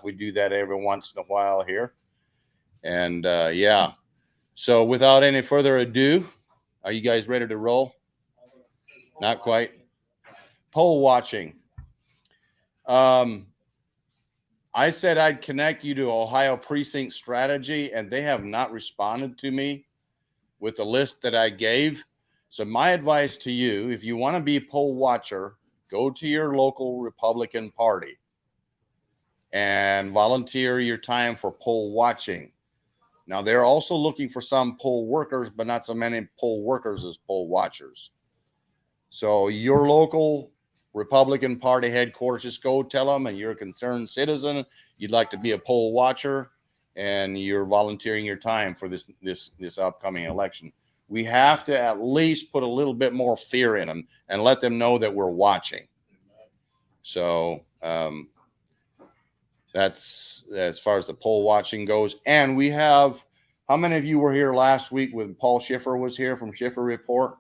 We do that every once in a while here. And yeah. So without any further ado, are you guys ready to roll? Not quite. Poll watching. Um, I said I'd connect you to Ohio Precinct Strategy, and they have not responded to me with the list that I gave. So my advice to you, if you want to be a poll watcher, go to your local Republican Party and volunteer your time for poll watching. Now, they're also looking for some poll workers, but not so many poll workers as poll watchers. So your local Republican Party headquarters, just go tell them, and you're a concerned citizen, you'd like to be a poll watcher, and you're volunteering your time for this upcoming election. We have to at least put a little bit more fear in them and let them know that we're watching. So that's as far as the poll watching goes. And we have, how many of you were here last week when Paul Schiffer was here from Schiffer Report?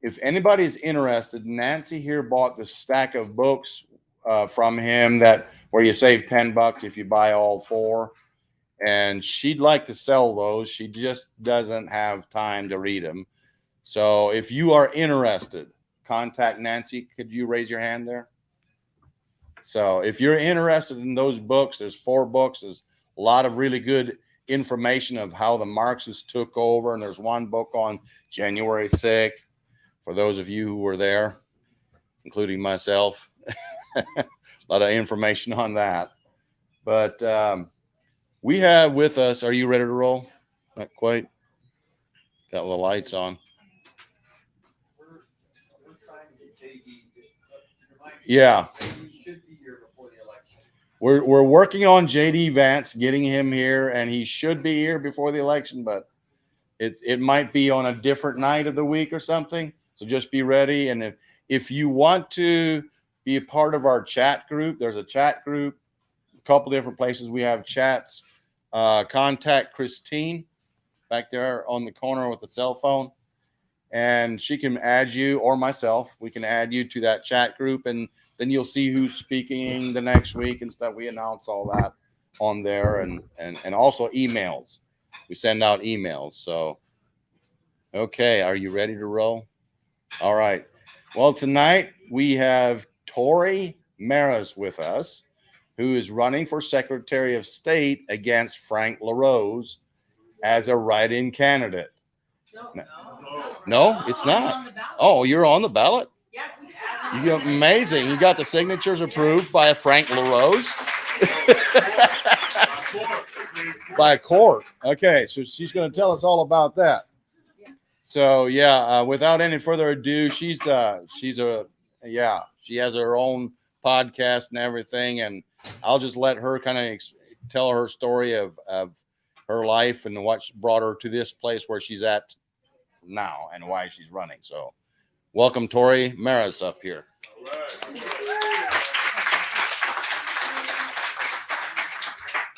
If anybody's interested, Nancy here bought the stack of books from him that where you save $10 if you buy all four. And she'd like to sell those. She just doesn't have time to read them. So if you are interested, contact Nancy. Could you raise your hand there? So if you're interested in those books, there's 4 books. There's a lot of really good information of how the Marxists took over. And there's one book on January 6th for those of you who were there, including myself. A lot of information on that. But we have with us, are you ready to roll? Not quite. Got the lights on. We're trying to get JD. Yeah. He should be here before the election. We're working on JD Vance, getting him here, and he should be here before the election, but it might be on a different night of the week or something. So just be ready. And if you want to be a part of our chat group, there's a chat group, a couple different places we have chats. Contact Christine back there on the corner with the cell phone, and she can add you, or myself. We can add you to that chat group, and then you'll see who's speaking the next week and stuff. We announce all that on there, and also emails. We send out emails. So, okay, are you ready to roll? All right. Well, tonight we have Tori Maris with us, who is running for Secretary of State against Frank LaRose as a write-in candidate. No, it's not. Oh, you're on the ballot? Yes. You're amazing. You got the signatures approved by a Frank LaRose? By a court. Okay, so she's going to tell us all about that. So yeah, without any further ado, she has her own podcast and everything, and I'll just let her kind of tell her story of her life and what brought her to this place where she's at now and why she's running. So welcome Tori Maris up here.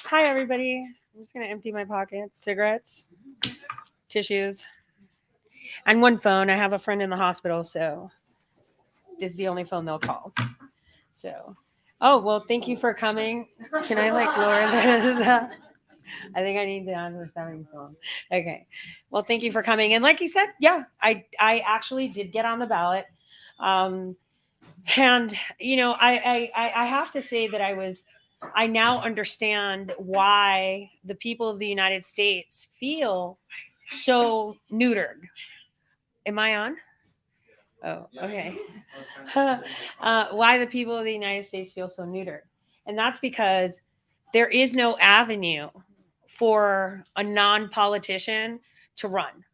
Hi, everybody. I'm just going to empty my pocket. Cigarettes, tissues, and one phone. I have a friend in the hospital, so this is the only phone they'll call. So, oh, well, thank you for coming. Can I lower that? I think I need to answer the phone. Okay. Well, thank you for coming. And like you said, yeah, I actually did get on the ballot. And, I have to say that I now understand why the people of the United States feel so neutered. Am I on? Oh, okay. Why the people of the United States feel so neutered. And that's because there is no avenue for a non-politician to run.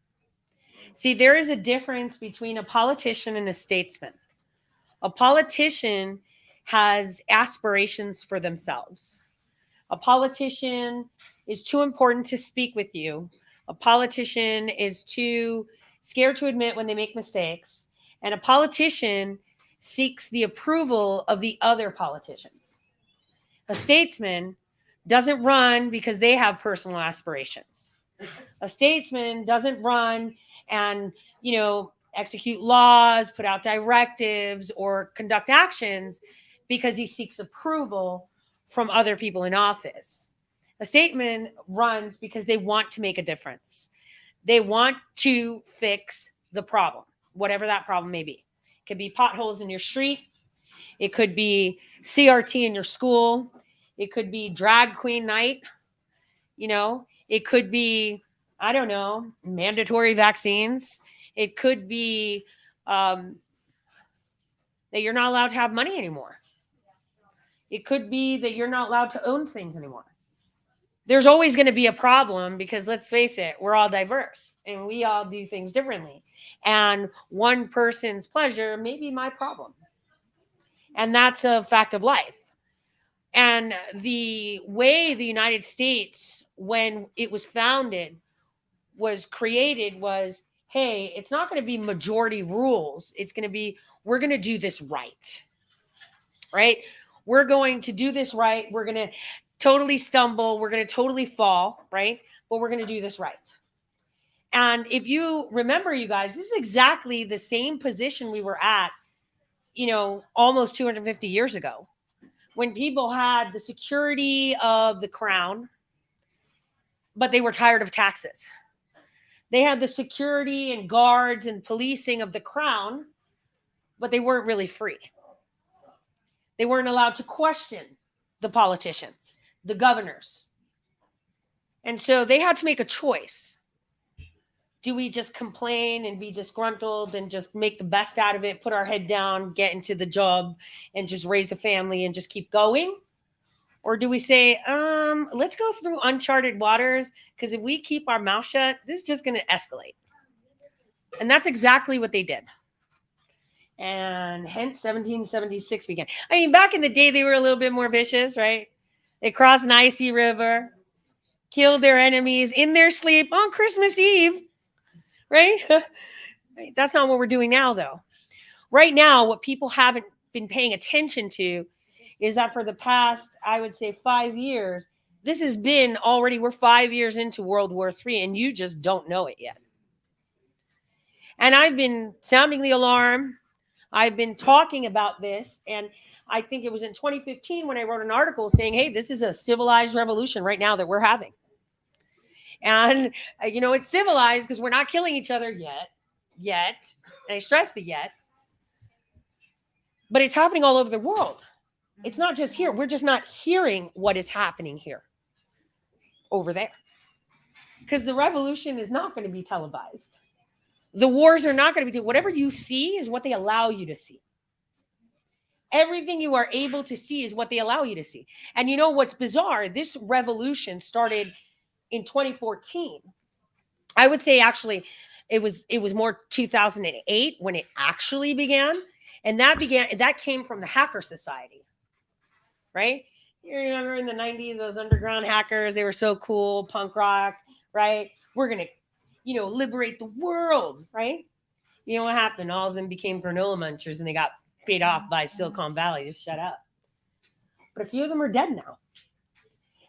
See, there is a difference between a politician and a statesman. A politician has aspirations for themselves. A politician is too important to speak with you. A politician is too scared to admit when they make mistakes. And a politician seeks the approval of the other politicians. A statesman doesn't run because they have personal aspirations. A statesman doesn't run and, execute laws, put out directives, or conduct actions because he seeks approval from other people in office. A statesman runs because they want to make a difference. They want to fix the problem, whatever that problem may be. It could be potholes in your street. It could be CRT in your school. It could be drag queen night. It could be, I don't know, mandatory vaccines. It could be that you're not allowed to have money anymore. It could be that you're not allowed to own things anymore. There's always going to be a problem because let's face it, we're all diverse and we all do things differently. And one person's pleasure may be my problem. And that's a fact of life. And the way the United States, when it was founded, was created was, hey, it's not going to be majority rules. It's going to be, we're going to do this right. Right? We're going to do this right. We're going to totally stumble. We're going to totally fall. Right? But we're going to do this right. And if you remember, you guys, this is exactly the same position we were at, almost 250 years ago, when people had the security of the crown, but they were tired of taxes. They had the security and guards and policing of the crown, but they weren't really free. They weren't allowed to question the politicians, the governors. And so they had to make a choice. Do we just complain and be disgruntled and just make the best out of it, put our head down, get into the job and just raise a family and just keep going? Or do we say, let's go through uncharted waters, because if we keep our mouth shut, this is just going to escalate. And that's exactly what they did. And hence 1776 began. I mean, back in the day, they were a little bit more vicious, right? They crossed an icy river, killed their enemies in their sleep on Christmas Eve, right? That's not what we're doing now, though. Right now, what people haven't been paying attention to is that for the past, I would say 5 years, this has been already, we're 5 years into World War III, and you just don't know it yet. And I've been sounding the alarm. I've been talking about this, and I think it was in 2015 when I wrote an article saying, hey, this is a civilized revolution right now that we're having. And, it's civilized because we're not killing each other yet. And I stress the yet. But it's happening all over the world. It's not just here. We're just not hearing what is happening here, over there. Because the revolution is not going to be televised. The wars are not going to be, whatever you see is what they allow you to see. Everything you are able to see is what they allow you to see. And you know what's bizarre? This revolution started in 2014. I would say actually it was more 2008 when it actually began. And that came from the Hacker Society, right? You remember in the 90s, those underground hackers, they were so cool, punk rock, right? We're going to, liberate the world, right? You know what happened? All of them became granola munchers and they got paid off by Silicon Valley. Just shut up. But a few of them are dead now.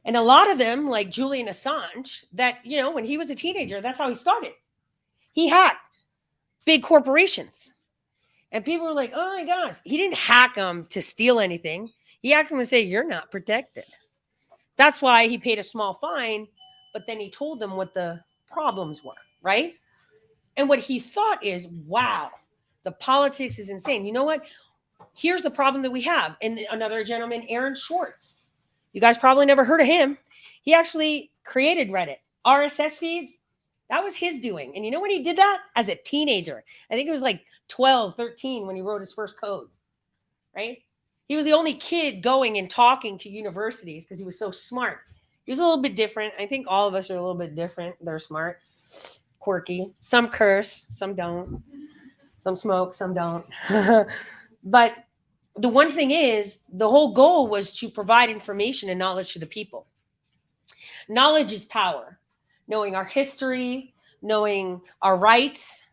And a lot of them, like Julian Assange, that, when he was a teenager, that's how he started. He hacked big corporations. And people were like, oh my gosh, he didn't hack them to steal anything. He hacked them to say, you're not protected. That's why he paid a small fine, but then he told them what the problems were, right? And what he thought is, wow, the politics is insane. You know what? Here's the problem that we have. And another gentleman, Aaron Schwartz. You guys probably never heard of him. He actually created Reddit. RSS feeds, that was his doing. And you know when he did that? As a teenager. I think it was like 12, 13 when he wrote his first code, right? He was the only kid going and talking to universities because he was so smart. He was a little bit different. I think all of us are a little bit different. They're smart, quirky. Some curse, some don't. Some smoke, some don't. But the one thing is, the whole goal was to provide information and knowledge to the people. Knowledge is power. Knowing our history, knowing our rights,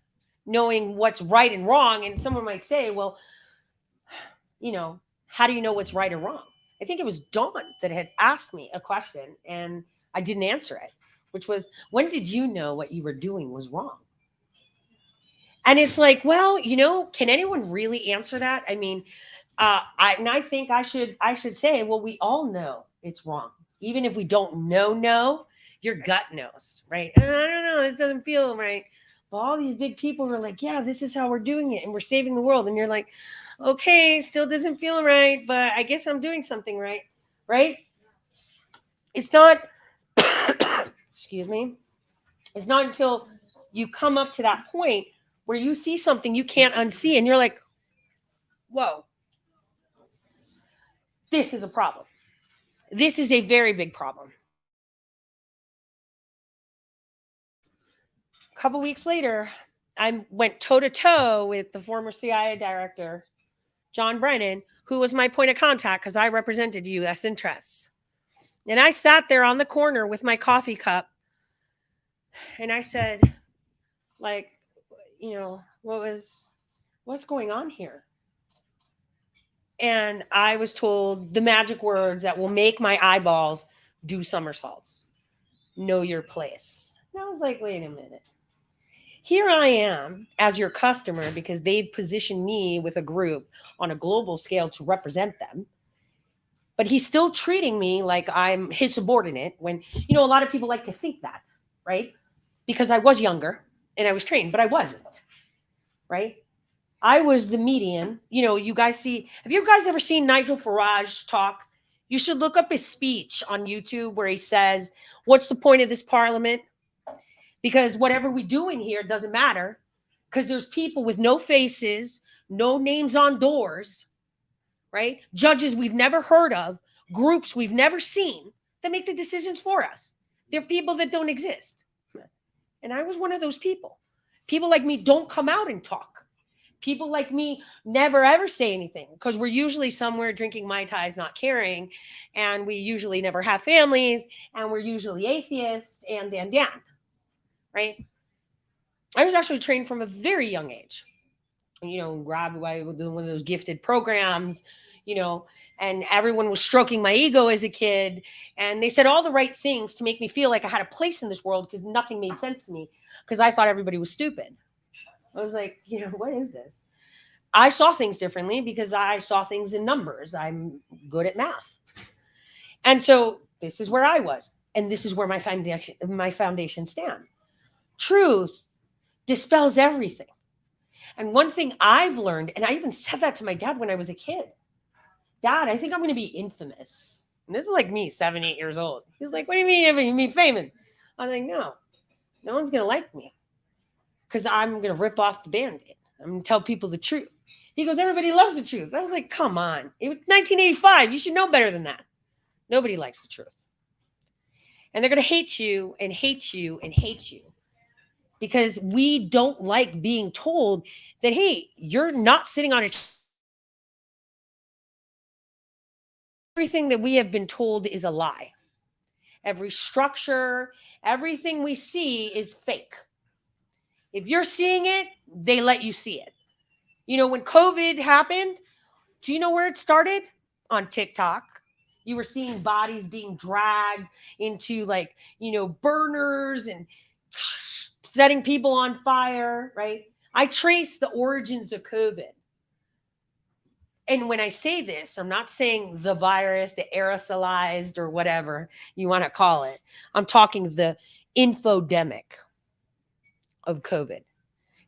knowing what's right and wrong. And someone might say, well, how do you know what's right or wrong? I think it was Dawn that had asked me a question and I didn't answer it, which was, when did you know what you were doing was wrong? And it's like, well, can anyone really answer that? I mean, I think I should say, well, we all know it's wrong. Even if we don't know, your gut knows, right? I don't know, this doesn't feel right. But all these big people are like, yeah, this is how we're doing it, and we're saving the world. And you're like, okay, still doesn't feel right, but I guess I'm doing something right, right? It's not, excuse me, it's not until you come up to that point where you see something you can't unsee, and you're like, whoa, this is a problem. This is a very big problem. A couple weeks later, I went toe to toe with the former CIA director, John Brennan, who was my point of contact because I represented U.S. interests. And I sat there on the corner with my coffee cup and I said, like, what's going on here? And I was told the magic words that will make my eyeballs do somersaults. Know your place. And I was like, wait a minute. Here I am as your customer because they've positioned me with a group on a global scale to represent them. But he's still treating me like I'm his subordinate when, a lot of people like to think that, right? Because I was younger and I was trained, but I wasn't, right? I was the median. You guys have you guys ever seen Nigel Farage talk? You should look up his speech on YouTube where he says, what's the point of this parliament? Because whatever we do in here doesn't matter because there's people with no faces, no names on doors, right? Judges we've never heard of, groups we've never seen that make the decisions for us. They're people that don't exist. And I was one of those people. People like me don't come out and talk. People like me never ever say anything because we're usually somewhere drinking Mai Tais, not caring. And we usually never have families. And we're usually atheists and. Right? I was actually trained from a very young age. Grabbed by one of those gifted programs, and everyone was stroking my ego as a kid. And they said all the right things to make me feel like I had a place in this world because nothing made sense to me because I thought everybody was stupid. I was like, what is this? I saw things differently because I saw things in numbers. I'm good at math. And so this is where I was. And this is where my foundation stand. Truth dispels everything. And one thing I've learned, and I even said that to my dad when I was a kid, Dad, I think I'm going to be infamous. And this is like me, 7, 8 years old. He's like, what do you mean? You mean famous? I was like, no one's going to like me because I'm going to rip off the Band-Aid. I'm going to tell people the truth. He goes, everybody loves the truth. I was like, come on. It was 1985. You should know better than that. Nobody likes the truth. And they're going to hate you and hate you and hate you. Because we don't like being told that, hey, you're not sitting on a chair. Everything that we have been told is a lie. Every structure, everything we see is fake. If you're seeing it, they let you see it. When COVID happened, do you know where it started? On TikTok. You were seeing bodies being dragged into burners and setting people on fire, right? I trace the origins of COVID. And when I say this, I'm not saying the virus, the aerosolized or whatever you want to call it. I'm talking the infodemic of COVID.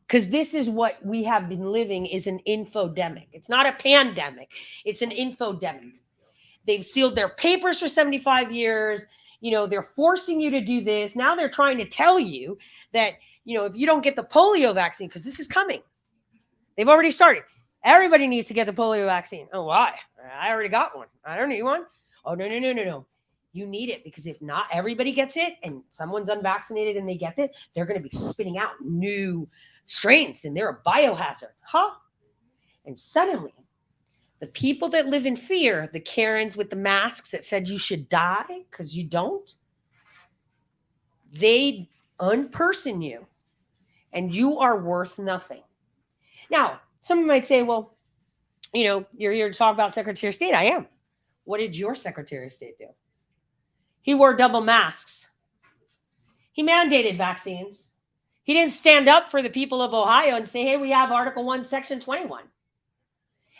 Because this is what we have been living is an infodemic. It's not a pandemic. It's an infodemic. They've sealed their papers for 75 years. They're forcing you to do this. Now they're trying to tell you that, if you don't get the polio vaccine, because this is coming. They've already started. Everybody needs to get the polio vaccine. Oh, why? I already got one. I don't need one. Oh, no. You need it because if not, everybody gets it and someone's unvaccinated and they get it, they're going to be spitting out new strains and they're a biohazard. Huh? And suddenly, the people that live in fear, the Karens with the masks that said you should die because you don't, they unperson you and you are worth nothing. Now, someone might say, well, you're here to talk about Secretary of State. I am. What did your Secretary of State do? He wore double masks. He mandated vaccines. He didn't stand up for the people of Ohio and say, hey, we have Article 1, Section 21.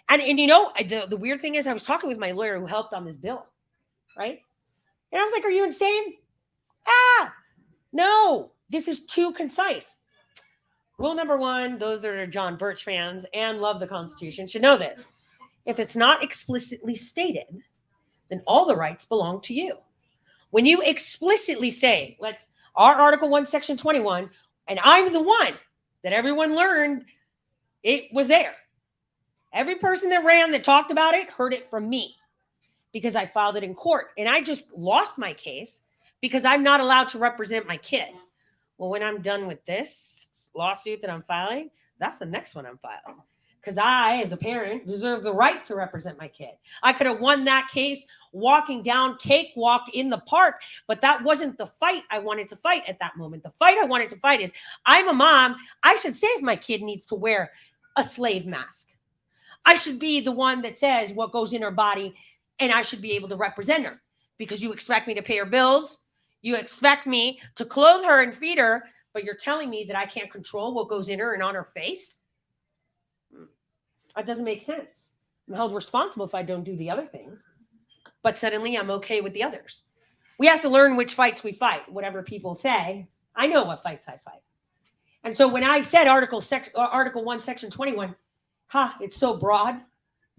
And you know, the weird thing is I was talking with my lawyer who helped on this bill, right? And I was like, are you insane? No, this is too concise. Rule number one, those that are John Birch fans and love the Constitution should know this. If it's not explicitly stated, then all the rights belong to you. When you explicitly say, our Article 1, Section 21, and I'm the one that everyone learned it was there. Every person that ran that talked about it heard it from me because I filed it in court. And I just lost my case because I'm not allowed to represent my kid. Well, when I'm done with this lawsuit that I'm filing, that's the next one I'm filing. Because I, as a parent, deserve the right to represent my kid. I could have won that case walking down Cakewalk in the park, but that wasn't the fight I wanted to fight at that moment. The fight I wanted to fight is, I'm a mom. I should say if my kid needs to wear a slave mask. I should be the one that says what goes in her body, and I should be able to represent her because you expect me to pay her bills. You expect me to clothe her and feed her, but you're telling me that I can't control what goes in her and on her face? That doesn't make sense. I'm held responsible if I don't do the other things, but suddenly I'm okay with the others. We have to learn which fights we fight. Whatever people say, I know what fights I fight. And so when I said Article 1, Section 21, it's so broad,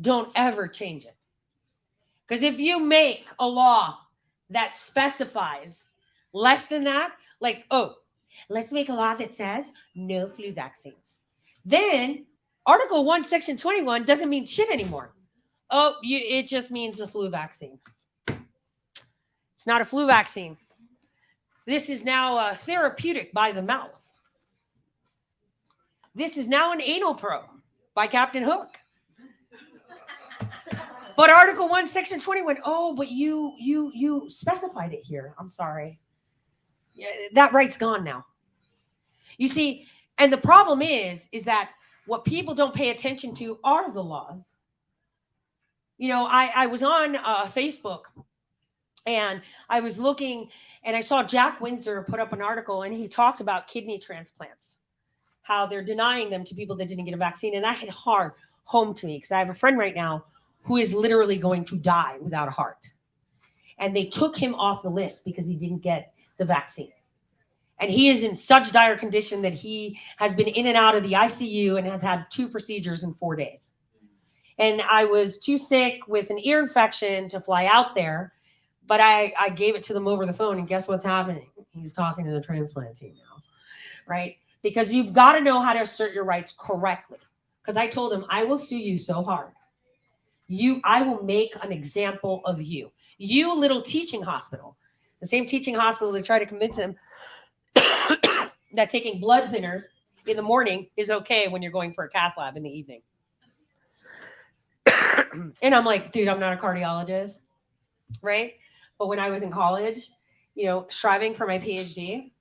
don't ever change it. Because if you make a law that specifies less than that, like, let's make a law that says no flu vaccines. Then Article 1, Section 21 doesn't mean shit anymore. It just means a flu vaccine. It's not a flu vaccine. This is now a therapeutic by the mouth. This is now an anal probe by Captain Hook. But Article 1, Section 21, but you specified it here. I'm sorry. Yeah, that right's gone now. You see, and the problem is that what people don't pay attention to are the laws. You know, I was on Facebook and I was looking and I saw Jack Windsor put up an article and he talked about kidney transplants, how they're denying them to people that didn't get a vaccine. And that hit home to me because I have a friend right now who is literally going to die without a heart. And they took him off the list because he didn't get the vaccine. And he is in such dire condition that he has been in and out of the ICU and has had 2 procedures in 4 days. And I was too sick with an ear infection to fly out there, but I gave it to them over the phone. And guess what's happening? He's talking to the transplant team now, right? Because you've got to know how to assert your rights correctly. Because I told him, I will sue you so hard. I will make an example of you. You little teaching hospital. The same teaching hospital that tried to convince him that taking blood thinners in the morning is okay when you're going for a cath lab in the evening. And I'm like, dude, I'm not a cardiologist, right? But when I was in college, striving for my PhD,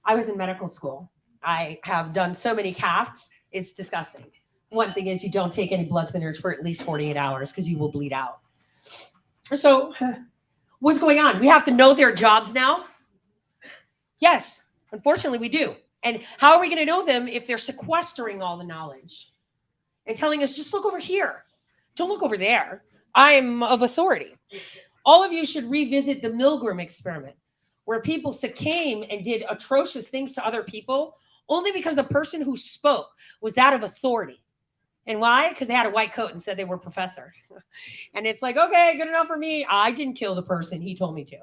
I was in medical school. I have done so many caths, it's disgusting. One thing is you don't take any blood thinners for at least 48 hours because you will bleed out. So what's going on? We have to know their jobs now? Yes, unfortunately we do. And how are we going to know them if they're sequestering all the knowledge and telling us, just look over here. Don't look over there. I'm of authority. All of you should revisit the Milgram experiment where people came and did atrocious things to other people only because the person who spoke was that of authority. And why? Because they had a white coat and said they were professor. And it's like, okay, good enough for me. I didn't kill the person. He told me to.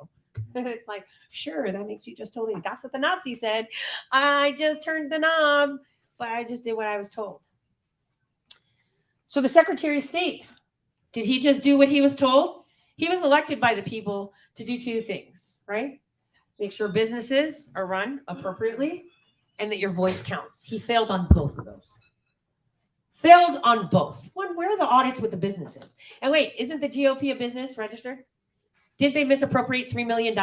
It's like, sure, that makes you just totally. That's what the Nazi said. I just turned the knob, but I just did what I was told. So the Secretary of State, did he just do what he was told? He was elected by the people to do 2 things, right? Make sure businesses are run appropriately and that your voice counts. He failed on both of those. Failed on both. Where are the audits with the businesses? And wait, isn't the GOP a business registered? Didn't they misappropriate $3 million?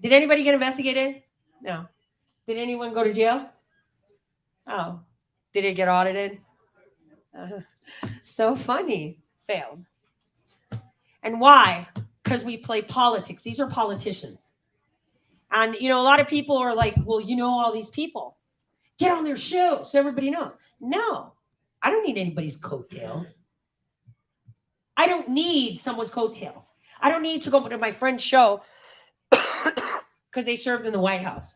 Did anybody get investigated? No. Did anyone go to jail? Oh. Did it get audited? So funny. Failed. And why? Because we play politics. These are politicians. And, a lot of people are like, well, all these people. Get on their show so everybody knows. No, I don't need anybody's coattails. I don't need someone's coattails. I don't need to go to my friend's show because they served in the White House.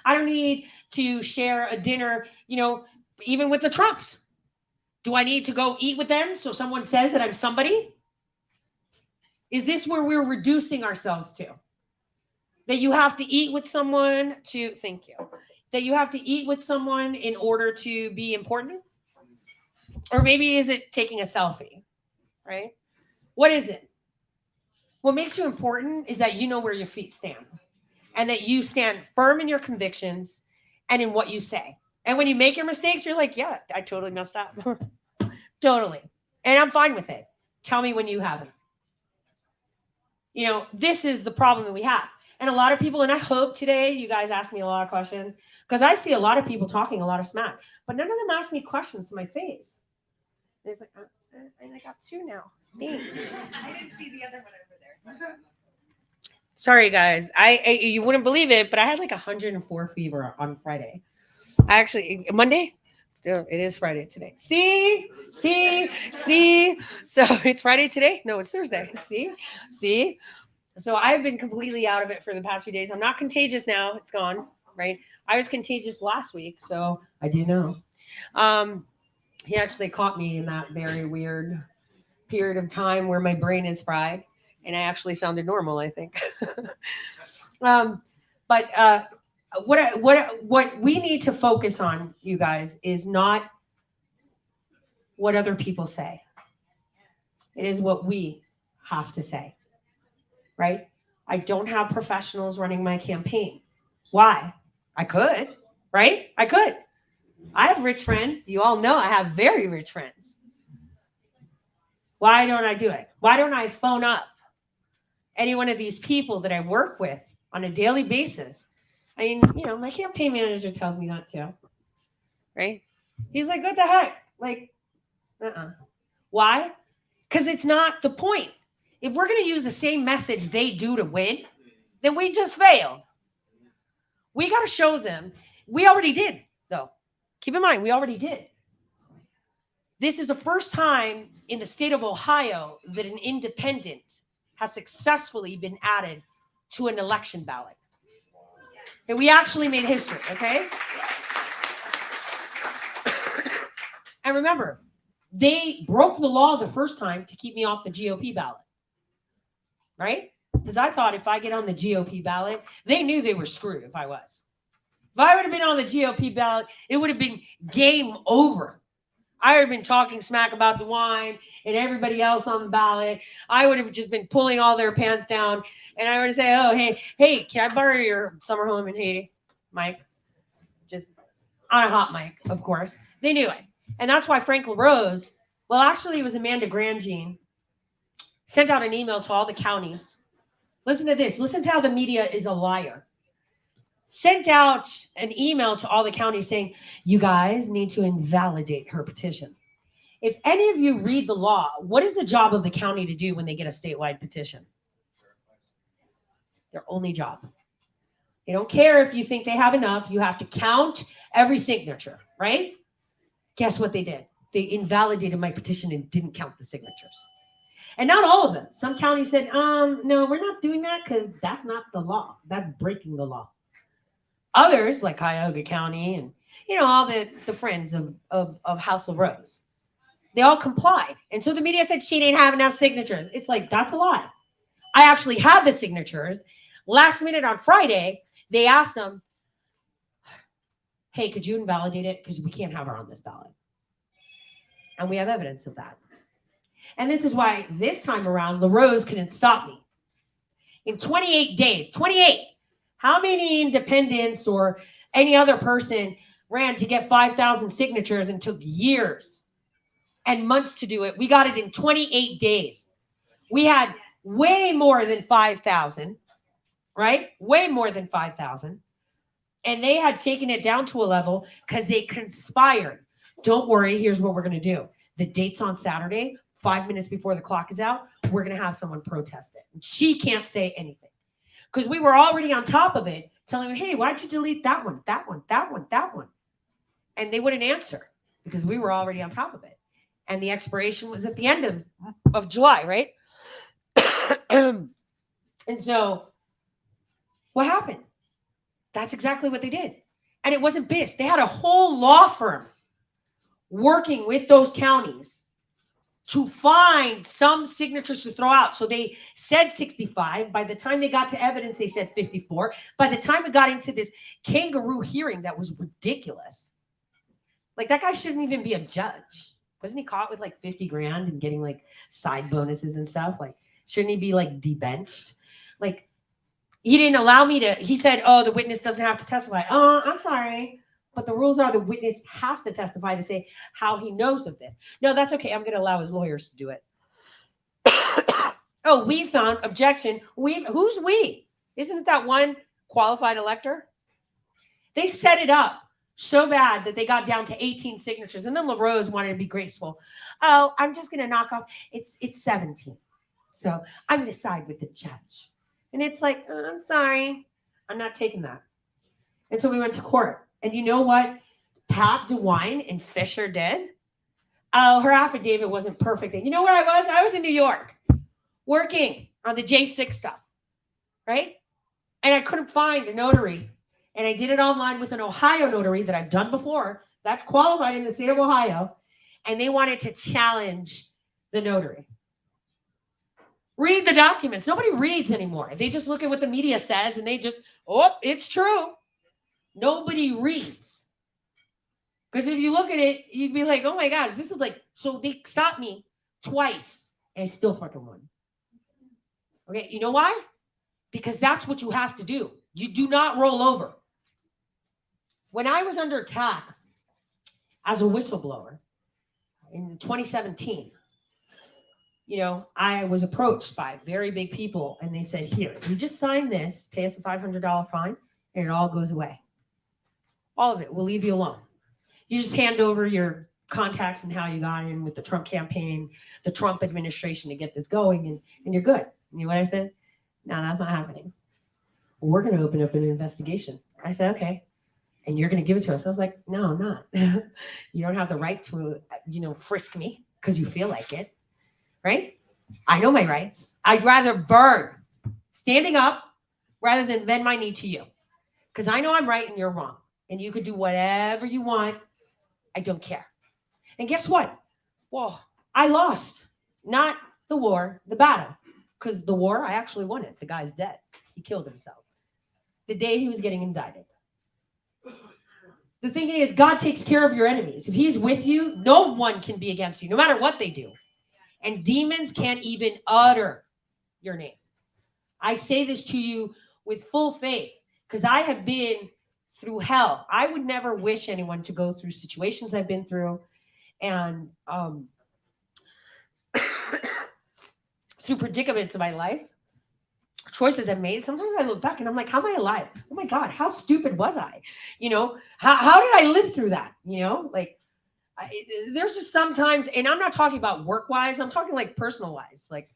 I don't need to share a dinner, even with the Trumps. Do I need to go eat with them so someone says that I'm somebody? Is this where we're reducing ourselves to? That you have to eat with someone to, thank you, that you have to eat with someone in order to be important? Or maybe is it taking a selfie, right? What is it? What makes you important is that you know where your feet stand and that you stand firm in your convictions and in what you say. And when you make your mistakes, you're like, yeah, I totally messed up. Totally. And I'm fine with it. Tell me when you haven't. This is the problem that we have. And a lot of people, and I hope today you guys ask me a lot of questions because I see a lot of people talking a lot of smack, but none of them ask me questions to my face. And it's like, I got two now. Thanks. I didn't see the other one over there. Sorry, guys. You wouldn't believe it, but I had like 104 fever on Friday. Monday? Still, it is Friday today. See? So it's Friday today? No, it's Thursday. See? So I've been completely out of it for the past few days. I'm not contagious now. It's gone, right? I was contagious last week, so I do know. He actually caught me in that very weird period of time where my brain is fried, and I actually sounded normal, I think. But what we need to focus on, you guys, is not what other people say. It is what we have to say, right? I don't have professionals running my campaign. Why? I could, right? I could. I have rich friends. You all know I have very rich friends. Why don't I do it? Why don't I phone up any one of these people that I work with on a daily basis? I mean, my campaign manager tells me not to, right? He's like, what the heck? Like, Why? Because it's not the point. If we're going to use the same methods they do to win, then we just failed. We got to show them. We already did, though. Keep in mind, we already did. This is the first time in the state of Ohio that an independent has successfully been added to an election ballot. And we actually made history, okay? And remember, they broke the law the first time to keep me off the GOP ballot, right? Because I thought if I get on the GOP ballot, they knew they were screwed if I was. If I would have been on the GOP ballot, it would have been game over. I would have been talking smack about DeWine and everybody else on the ballot. I would have just been pulling all their pants down. And I would say, oh, hey, can I borrow your summer home in Haiti, Mike? Just on a hot mic, of course. They knew it. And that's why Frank LaRose, well, actually, it was Amanda Grandjean, sent out an email to all the counties. Listen to this. Listen to how the media is a liar. Sent out an email to all the counties saying, you guys need to invalidate her petition. If any of you read the law, what is the job of the county to do when they get a statewide petition? Their only job. They don't care if you think they have enough. You have to count every signature, right? Guess what they did? They invalidated my petition and didn't count the signatures. And not all of them. Some counties said, no, we're not doing that because that's not the law. That's breaking the law. Others, like Cuyahoga County and, all the friends of House of Rose, they all complied. And so the media said she didn't have enough signatures. It's like, that's a lie. I actually had the signatures. Last minute on Friday, they asked them, hey, could you invalidate it? Because we can't have her on this ballot. And we have evidence of that. And this is why this time around, LaRose couldn't stop me. In 28 days, 28, how many independents or any other person ran to get 5,000 signatures and took years and months to do it? We got it in 28 days. We had way more than 5,000, right? Way more than 5,000. And they had taken it down to a level because they conspired. Don't worry, here's what we're going to do. The date's on Saturday, 5 minutes before the clock is out. We're going to have someone protest it. And she can't say anything. Because we were already on top of it, telling her, hey, why'd you delete that one, that one, that one, that one? And they wouldn't answer. because we were already on top of it. And the expiration was at the end of July, right? And so what happened? That's exactly what they did. And it wasn't BIS. They had a whole law firm working with those counties to find some signatures to throw out. So they said 65. By the time they got to evidence, they said 54. By the time it got into this kangaroo hearing that was ridiculous, like that guy shouldn't even be a judge. Wasn't he caught with like 50 grand and getting like side bonuses and stuff? Like, shouldn't he be like debenched? Like, he didn't allow me to, he said, oh, the witness doesn't have to testify. Oh, I'm sorry. But the rules are the witness has to testify to say how he knows of this. No, that's okay. I'm going to allow his lawyers to do it. Oh, we found objection. Who's we? Isn't it that one qualified elector? They set it up so bad that they got down to 18 signatures. And then LaRose wanted to be graceful. Oh, I'm just going to knock off. It's 17. So I'm going to side with the judge. And it's like, oh, I'm sorry. I'm not taking that. And so we went to court. And you know what Pat DeWine and Fisher did? Oh, her affidavit wasn't perfect. And you know where I was? I was in New York working on the J6 stuff, right? And I couldn't find a notary. And I did it online with an Ohio notary that I've done before. That's qualified in the state of Ohio. And they wanted to challenge the notary. Read the documents. Nobody reads anymore. They just look at what the media says and they just, oh, it's true. Nobody reads. Because if you look at it, you'd be like, oh my gosh, this is like, so they stopped me twice and I still fucking won. Okay, you know why? Because that's what you have to do. You do not roll over. When I was under attack as a whistleblower in 2017, you know, I was approached by very big people and they said, here, you just sign this, pay us a $500 fine, and it all goes away. All of it. We'll leave you alone. You just hand over your contacts and how you got in with the Trump campaign, the Trump administration to get this going, and you're good. And you know what I said? No, that's not happening. We're going to open up an investigation. I said, okay. And you're going to give it to us. I was like, no, I'm not. You don't have the right to, frisk me because you feel like it. Right? I know my rights. I'd rather burn standing up rather than bend my knee to you. Because I know I'm right and you're wrong. And you could do whatever you want. I don't care. And guess what? Well, I lost. Not the war, the battle. Because the war, I actually won it. The guy's dead. He killed himself. The day he was getting indicted. The thing is, God takes care of your enemies. If he's with you, no one can be against you, no matter what they do. And demons can't even utter your name. I say this to you with full faith because I have been through hell. I would never wish anyone to go through situations I've been through and through predicaments of my life, choices I've made. Sometimes I look back and I'm like, how am I alive? Oh my God, how stupid was I? How did I live through that? There's just sometimes, and I'm not talking about work-wise, I'm talking like personal-wise. Like,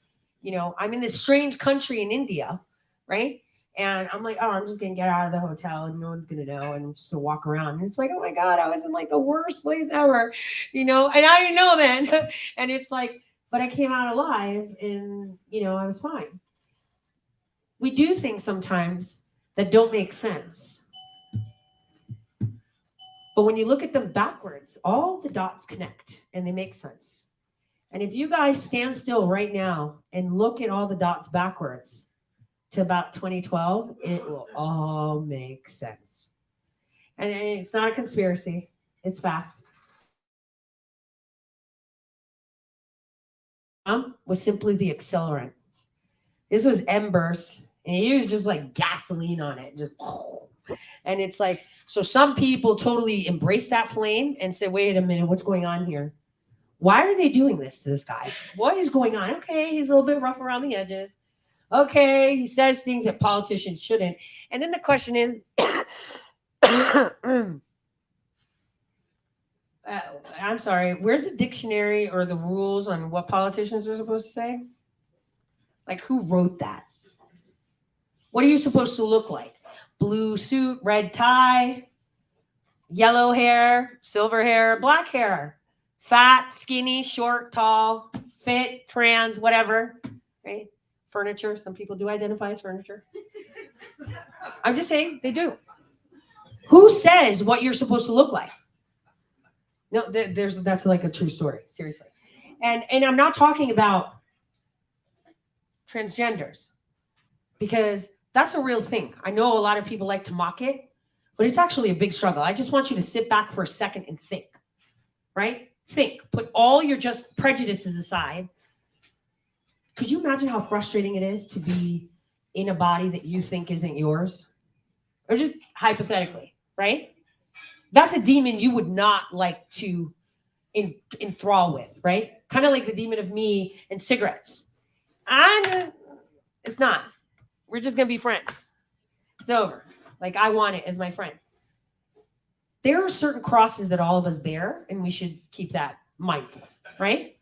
I'm in this strange country in India, right? And I'm like, oh, I'm just going to get out of the hotel and no one's going to know. And I'm just going to walk around. And it's like, oh my God, I was in like the worst place ever, and I didn't know then. And it's like, but I came out alive and, I was fine. We do things sometimes that don't make sense. But when you look at them backwards, all the dots connect and they make sense. And if you guys stand still right now and look at all the dots backwards to about 2012, it will all make sense. And it's not a conspiracy, it's fact. Was simply the accelerant. This was embers, and he was just like gasoline on it, just. And it's like, so some people totally embrace that flame and say, wait a minute, what's going on here? Why are they doing this to this guy? What is going on? Okay, he's a little bit rough around the edges. Okay, he says things that politicians shouldn't. And then the question is, I'm sorry, where's the dictionary or the rules on what politicians are supposed to say? Like, who wrote that? What are you supposed to look like? Blue suit, red tie, yellow hair, silver hair, black hair, fat, skinny, short, tall, fit, trans, whatever, right? Furniture. Some people do identify as furniture. I'm just saying they do. Who says what you're supposed to look like? No, that's like a true story, seriously. And I'm not talking about transgenders because that's a real thing. I know a lot of people like to mock it, but it's actually a big struggle. I just want you to sit back for a second and think, right? Think. Put all your just prejudices aside. Could you imagine how frustrating it is to be in a body that you think isn't yours? Or just hypothetically, right? That's a demon you would not like to enthrall with, right? Kind of like the demon of me and cigarettes. It's not. We're just going to be friends. It's over. Like, I want it as my friend. There are certain crosses that all of us bear, and we should keep that mindful, right?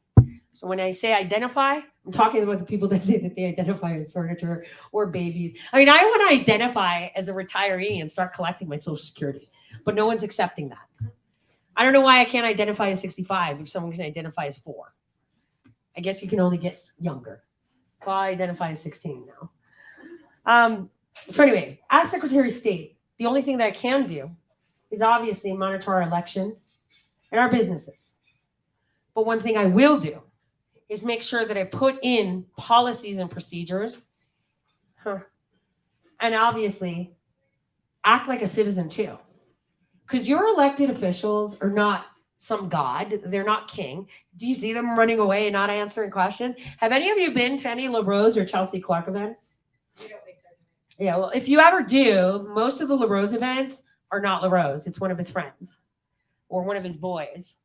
So when I say identify, I'm talking about the people that say that they identify as furniture or babies. I mean, I want to identify as a retiree and start collecting my Social Security, but no one's accepting that. I don't know why I can't identify as 65 if someone can identify as 4. I guess you can only get younger. So I identify as 16 now. So anyway, as Secretary of State, the only thing that I can do is obviously monitor our elections and our businesses. But one thing I will do is make sure that I put in policies and procedures, and obviously act like a citizen too. Because your elected officials are not some god. They're not king. Do you see them running away and not answering questions? Have any of you been to any LaRose or Chelsea Clark events? We don't waste our time. Yeah, well, if you ever do, most of the LaRose events are not LaRose. It's one of his friends or one of his boys.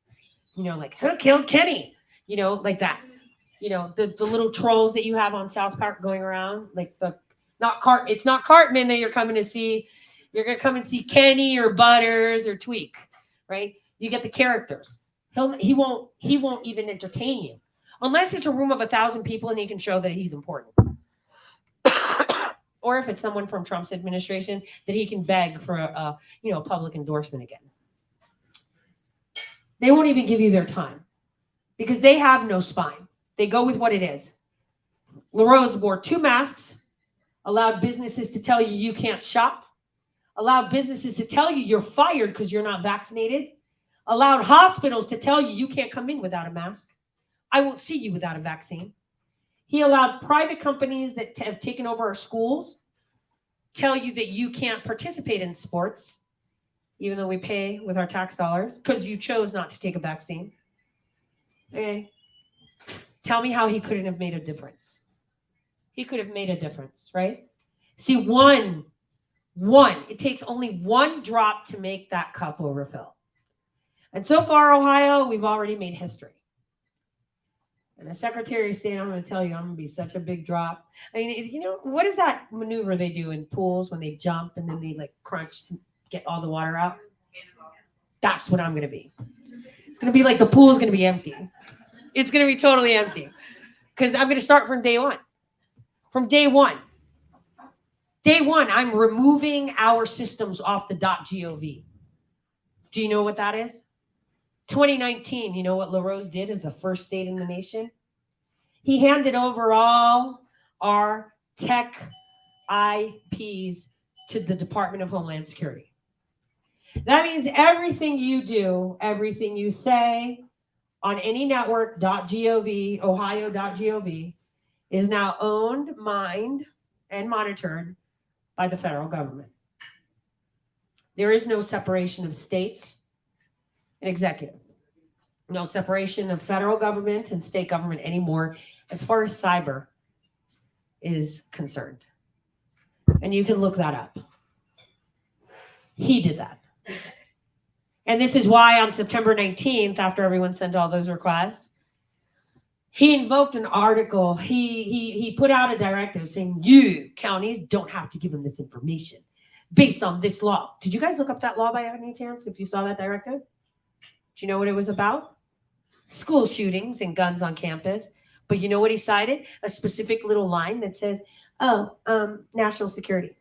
You know, like, who killed Kenny? You know, like that. You know, the little trolls that you have on South Park going around. Like it's not Cartman that you're coming to see. You're going to come and see Kenny or Butters or Tweak, right? You get the characters. He won't even entertain you unless it's a room of 1,000 people and he can show that he's important. Or if it's someone from Trump's administration that he can beg for a public endorsement again. They won't even give you their time because they have no spine. They go with what it is. LaRose wore 2 masks, allowed businesses to tell you can't shop, allowed businesses to tell you you're fired because you're not vaccinated, allowed hospitals to tell you can't come in without a mask. I won't see you without a vaccine. He allowed private companies that have taken over our schools tell you that you can't participate in sports, even though we pay with our tax dollars because you chose not to take a vaccine. Okay. Tell me how he couldn't have made a difference. He could have made a difference, right? See, one, it takes only 1 drop to make that cup overfill. And so far, Ohio, we've already made history. And the Secretary of State, I'm going to tell you, I'm going to be such a big drop. I mean, what is that maneuver they do in pools when they jump and then they like crunch to get all the water out? That's what I'm going to be. It's going to be like the pool is going to be empty. It's going to be totally empty because I'm going to start from day one. From day one. Day one, I'm removing our systems off the .gov. Do you know what that is? 2019, you know what LaRose did as the first state in the nation? He handed over all our tech IPs to the Department of Homeland Security. That means everything you do, everything you say on any network, .gov, ohio.gov, is now owned, mined, and monitored by the federal government. There is no separation of state and executive. No separation of federal government and state government anymore as far as cyber is concerned. And you can look that up. He did that. And this is why on September 19th, after everyone sent all those requests, he invoked an article. He put out a directive saying, you counties don't have to give him this information based on this law. Did you guys look up that law by any chance if you saw that directive? Do you know what it was about? School shootings and guns on campus. But you know what he cited? A specific little line that says, national security.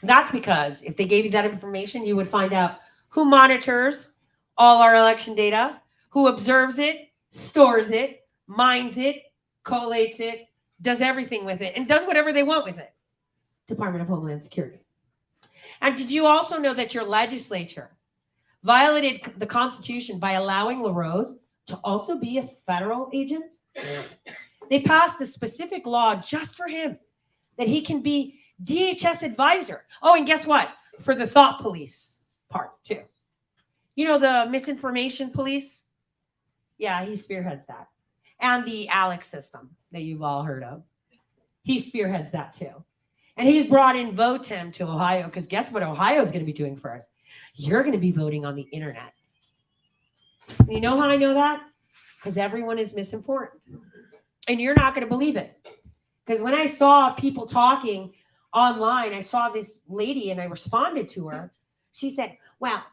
That's because if they gave you that information, you would find out who monitors all our election data, who observes it, stores it, mines it, collates it, does everything with it, and does whatever they want with it. Department of Homeland Security. And did you also know that your legislature violated the Constitution by allowing LaRose to also be a federal agent? They passed a specific law just for him that he can be DHS advisor. Oh, and guess what? For the thought police part too. You know, the misinformation police? Yeah, he spearheads that. And the ALEC system that you've all heard of. He spearheads that too. And he's brought in VOTEM to Ohio because guess what Ohio is going to be doing for us? You're going to be voting on the internet. And you know how I know that? Because everyone is misinformed. And you're not going to believe it. Because when I saw people talking online, I saw this lady and I responded to her. She said, well,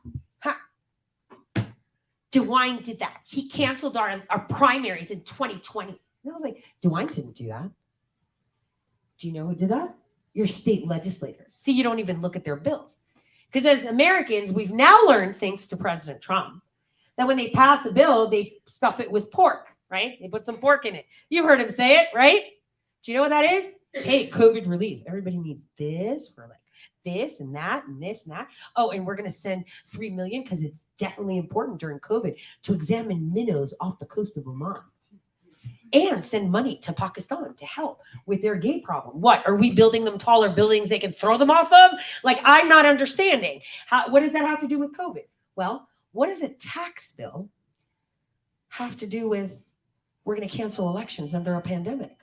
DeWine did that. He canceled our primaries in 2020. And I was like, DeWine didn't do that. Do you know who did that? Your state legislators. See, you don't even look at their bills. Because as Americans, we've now learned, thanks to President Trump, that when they pass a bill, they stuff it with pork, right? They put some pork in it. You heard him say it, right? Do you know what that is? Hey, COVID relief. Everybody needs this for like this and that and this and that. Oh, and we're going to send $3 million because it's definitely important during COVID to examine minnows off the coast of Oman. And send money to Pakistan to help with their gay problem. What, are we building them taller buildings they can throw them off of? Like, I'm not understanding. What does that have to do with COVID? Well, what does a tax bill have to do with we're going to cancel elections under a pandemic?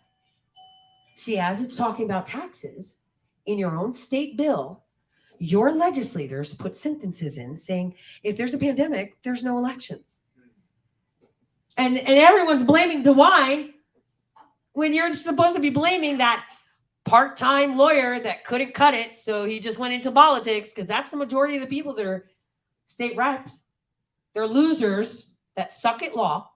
See, as it's talking about taxes, in your own state bill, your legislators put sentences in saying, if there's a pandemic, there's no elections. And everyone's blaming DeWine when you're supposed to be blaming that part-time lawyer that couldn't cut it, so he just went into politics, because that's the majority of the people that are state reps. They're losers that suck at law,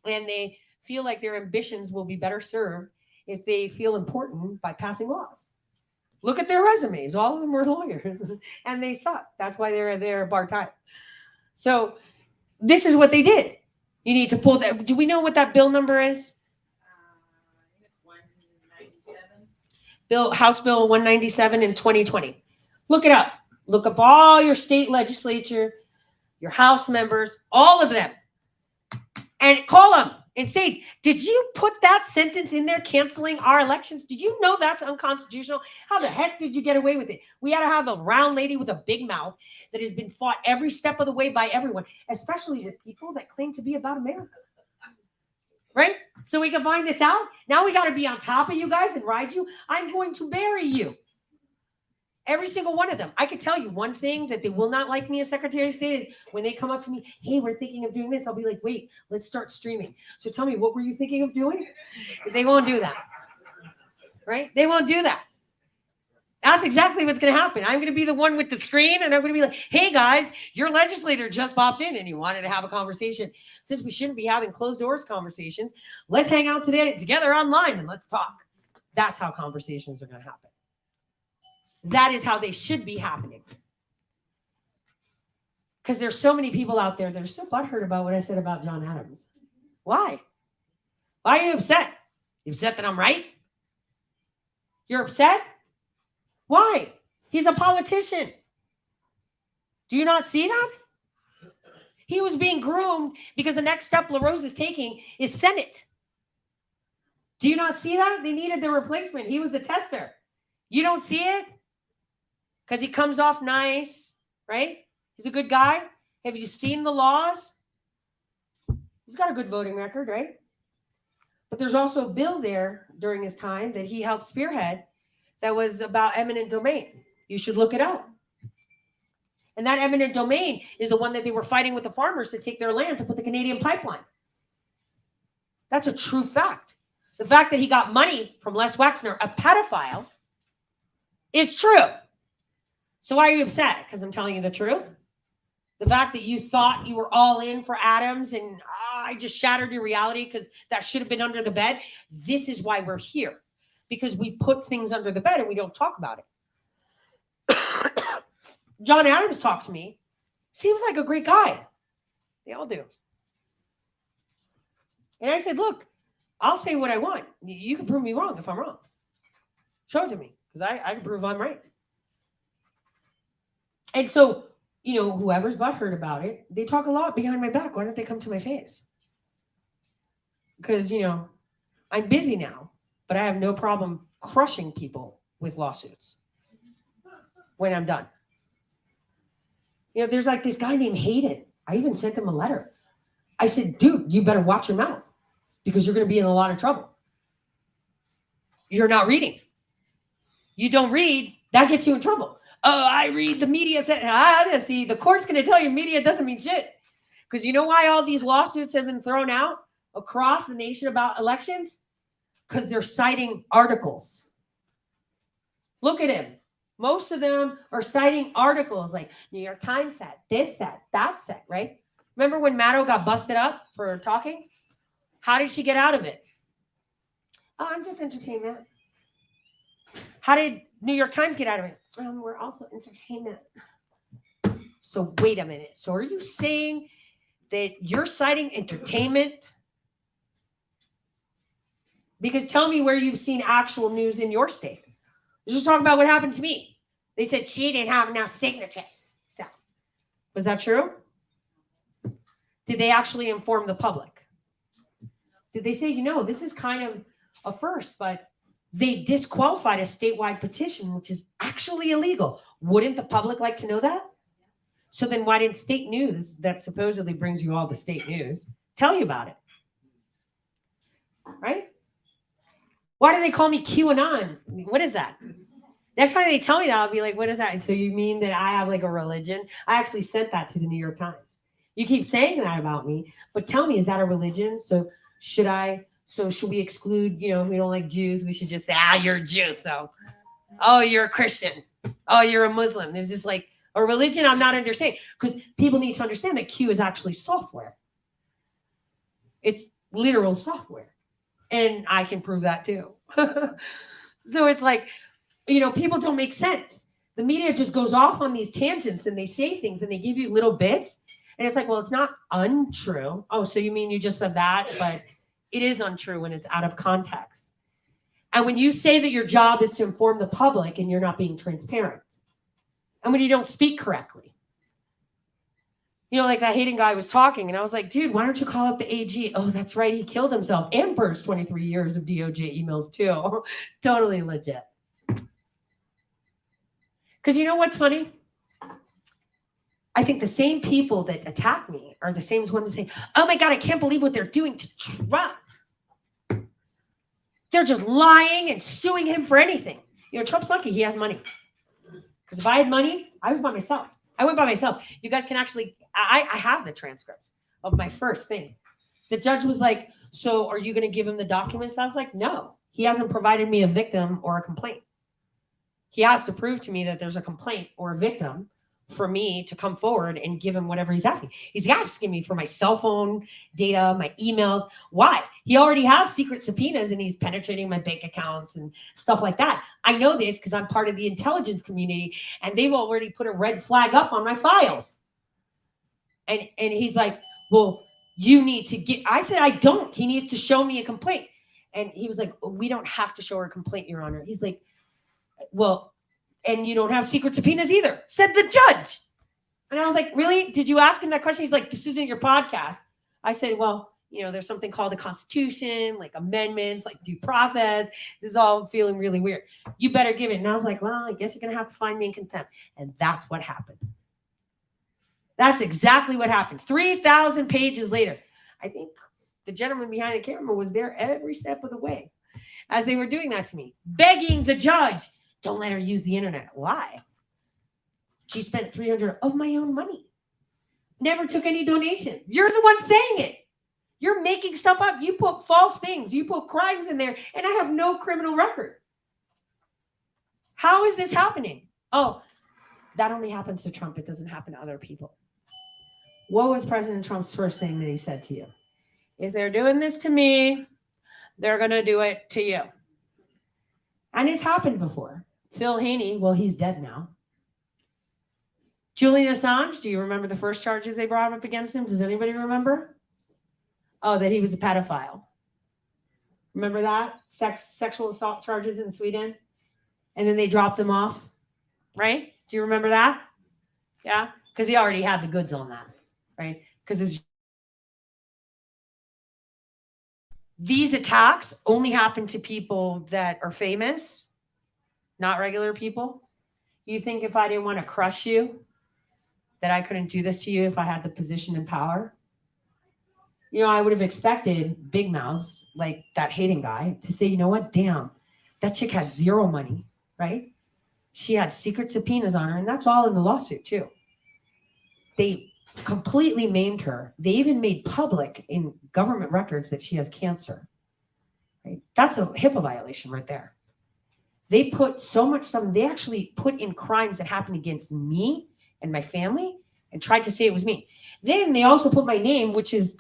and they feel like their ambitions will be better served if they feel important by passing laws. Look at their resumes. All of them were lawyers, and they suck. That's why they're part-time. So this is what they did. You need to pull that. Do we know what that bill number is? 197. House Bill 197 in 2020. Look it up. Look up all your state legislature, your House members, all of them, and call them and say, did you put that sentence in there canceling our elections? Did you know that's unconstitutional? How the heck did you get away with it? We had to have a round lady with a big mouth that has been fought every step of the way by everyone, especially with people that claim to be about America. Right? So we can find this out. Now we got to be on top of you guys and ride you. I'm going to bury you. Every single one of them. I could tell you one thing that they will not like me as Secretary of State is when they come up to me, hey, we're thinking of doing this. I'll be like, wait, let's start streaming. So tell me, what were you thinking of doing? They won't do that. Right? They won't do that. That's exactly what's going to happen. I'm going to be the one with the screen, and I'm going to be like, hey, guys, your legislator just popped in and you wanted to have a conversation. Since we shouldn't be having closed doors conversations, let's hang out together online and let's talk. That's how conversations are going to happen. That is how they should be happening. Because there's so many people out there that are so butthurt about what I said about John Adams. Why? Why are you upset? You upset that I'm right? You're upset? Why? He's a politician. Do you not see that? He was being groomed because the next step LaRose is taking is Senate. Do you not see that? They needed the replacement. He was the tester. You don't see it? Because he comes off nice, right? He's a good guy. Have you seen the laws? He's got a good voting record, right? But there's also a bill there during his time that he helped spearhead that was about eminent domain. You should look it up. And that eminent domain is the one that they were fighting with the farmers to take their land to put the Canadian pipeline. That's a true fact. The fact that he got money from Les Wexner, a pedophile, is true. So why are you upset? Because I'm telling you the truth? The fact that you thought you were all in for Adams and I just shattered your reality because that should have been under the bed. This is why we're here. Because we put things under the bed and we don't talk about John Adams talks to me. Seems like a great guy. They all do. And I said, look, I'll say what I want. You can prove me wrong if I'm wrong. Show it to me, because I can prove I'm right. And so, whoever's butthurt about it, they talk a lot behind my back. Why don't they come to my face? Because, I'm busy now, but I have no problem crushing people with lawsuits when I'm done. There's like this guy named Hayden. I even sent him a letter. I said, dude, you better watch your mouth because you're going to be in a lot of trouble. You're not reading. You don't read, that gets you in trouble. Oh, I read, the media said, see, the court's going to tell you media doesn't mean shit. Because you know why all these lawsuits have been thrown out across the nation about elections? Because they're citing articles. Look at him. Most of them are citing articles like New York Times said, this said, that said, right? Remember when Maddow got busted up for talking? How did she get out of it? Oh, I'm just entertainment. How did New York Times get out of it? We're also entertainment. So wait a minute. So are you saying that you're citing entertainment? Because tell me where you've seen actual news in your state. Let's just talk about what happened to me. They said she didn't have enough signatures. So was that true? Did they actually inform the public? Did they say, this is kind of a first, but they disqualified a statewide petition, which is actually illegal. Wouldn't the public like to know that? So then why didn't state news that supposedly brings you all the state news tell you about it? Right? Why do they call me QAnon? What is that? Next time they tell me that, I'll be like, what is that? And so you mean that I have like a religion? I actually sent that to the New York Times. You keep saying that about me, but tell me, is that a religion? So should we exclude, if we don't like Jews, we should just say, you're a Jew. So, you're a Christian. Oh, you're a Muslim. There's this like a religion I'm not understanding, because people need to understand that Q is actually software. It's literal software. And I can prove that too. So it's like, people don't make sense. The media just goes off on these tangents and they say things and they give you little bits. And it's like, well, it's not untrue. Oh, so you mean you just said that? But it is untrue when it's out of context. And when you say that your job is to inform the public and you're not being transparent. And when you don't speak correctly. Like that Hayden guy was talking and I was like, dude, why don't you call up the AG? Oh, that's right. He killed himself and burst 23 years of DOJ emails too. Totally legit. Because you know what's funny? I think the same people that attack me are the same ones that say, oh my God, I can't believe what they're doing to Trump. They're just lying and suing him for anything. Trump's lucky he has money. Because if I had money, I was by myself. I went by myself. You guys can actually, I have the transcripts of my first thing. The judge was like, so are you going to give him the documents? I was like, no, he hasn't provided me a victim or a complaint. He has to prove to me that there's a complaint or a victim for me to come forward and give him whatever he's asking. He's asking me for my cell phone data, my emails. Why? He already has secret subpoenas and he's penetrating my bank accounts and stuff like that. I know this because I'm part of the intelligence community and they've already put a red flag up on my files. And he's like, well, you need to get, I said, I don't. He needs to show me a complaint. And he was like, we don't have to show her a complaint, Your Honor. He's like, well, and you don't have secret subpoenas either, said the judge. And I was like, really? Did you ask him that question? He's like, this isn't your podcast. I said, well, there's something called the Constitution, like amendments, like due process. This is all feeling really weird. You better give it. And I was like, well, I guess you're going to have to find me in contempt. And that's what happened. That's exactly what happened. 3,000 pages later. I think the gentleman behind the camera was there every step of the way as they were doing that to me, begging the judge, don't let her use the internet. Why? She spent $300 of my own money. Never took any donation. You're the one saying it. You're making stuff up. You put false things. You put crimes in there, and I have no criminal record. How is this happening? Oh, that only happens to Trump. It doesn't happen to other people. What was President Trump's first thing that he said to you? If they're doing this to me, they're going to do it to you. And it's happened before. Phil Haney, well, he's dead now. Julian Assange, do you remember the first charges they brought up against him? Does anybody remember? Oh, that he was a pedophile. Remember that? Sexual assault charges in Sweden? And then they dropped him off, right? Do you remember that? Yeah? Because he already had the goods on that, right? Because these attacks only happen to people that are famous, not regular people. You think if I didn't want to crush you, that I couldn't do this to you if I had the position and power? You know, I would have expected big mouths like that Hayden guy to say, you know what, damn, that chick had zero money, right? She had secret subpoenas on her, and that's all in the lawsuit too. They completely maimed her. They even made public in government records that she has cancer, right? That's a HIPAA violation right there. They put so much stuff, they actually put in crimes that happened against me and my family and tried to say it was me. Then they also put my name, which is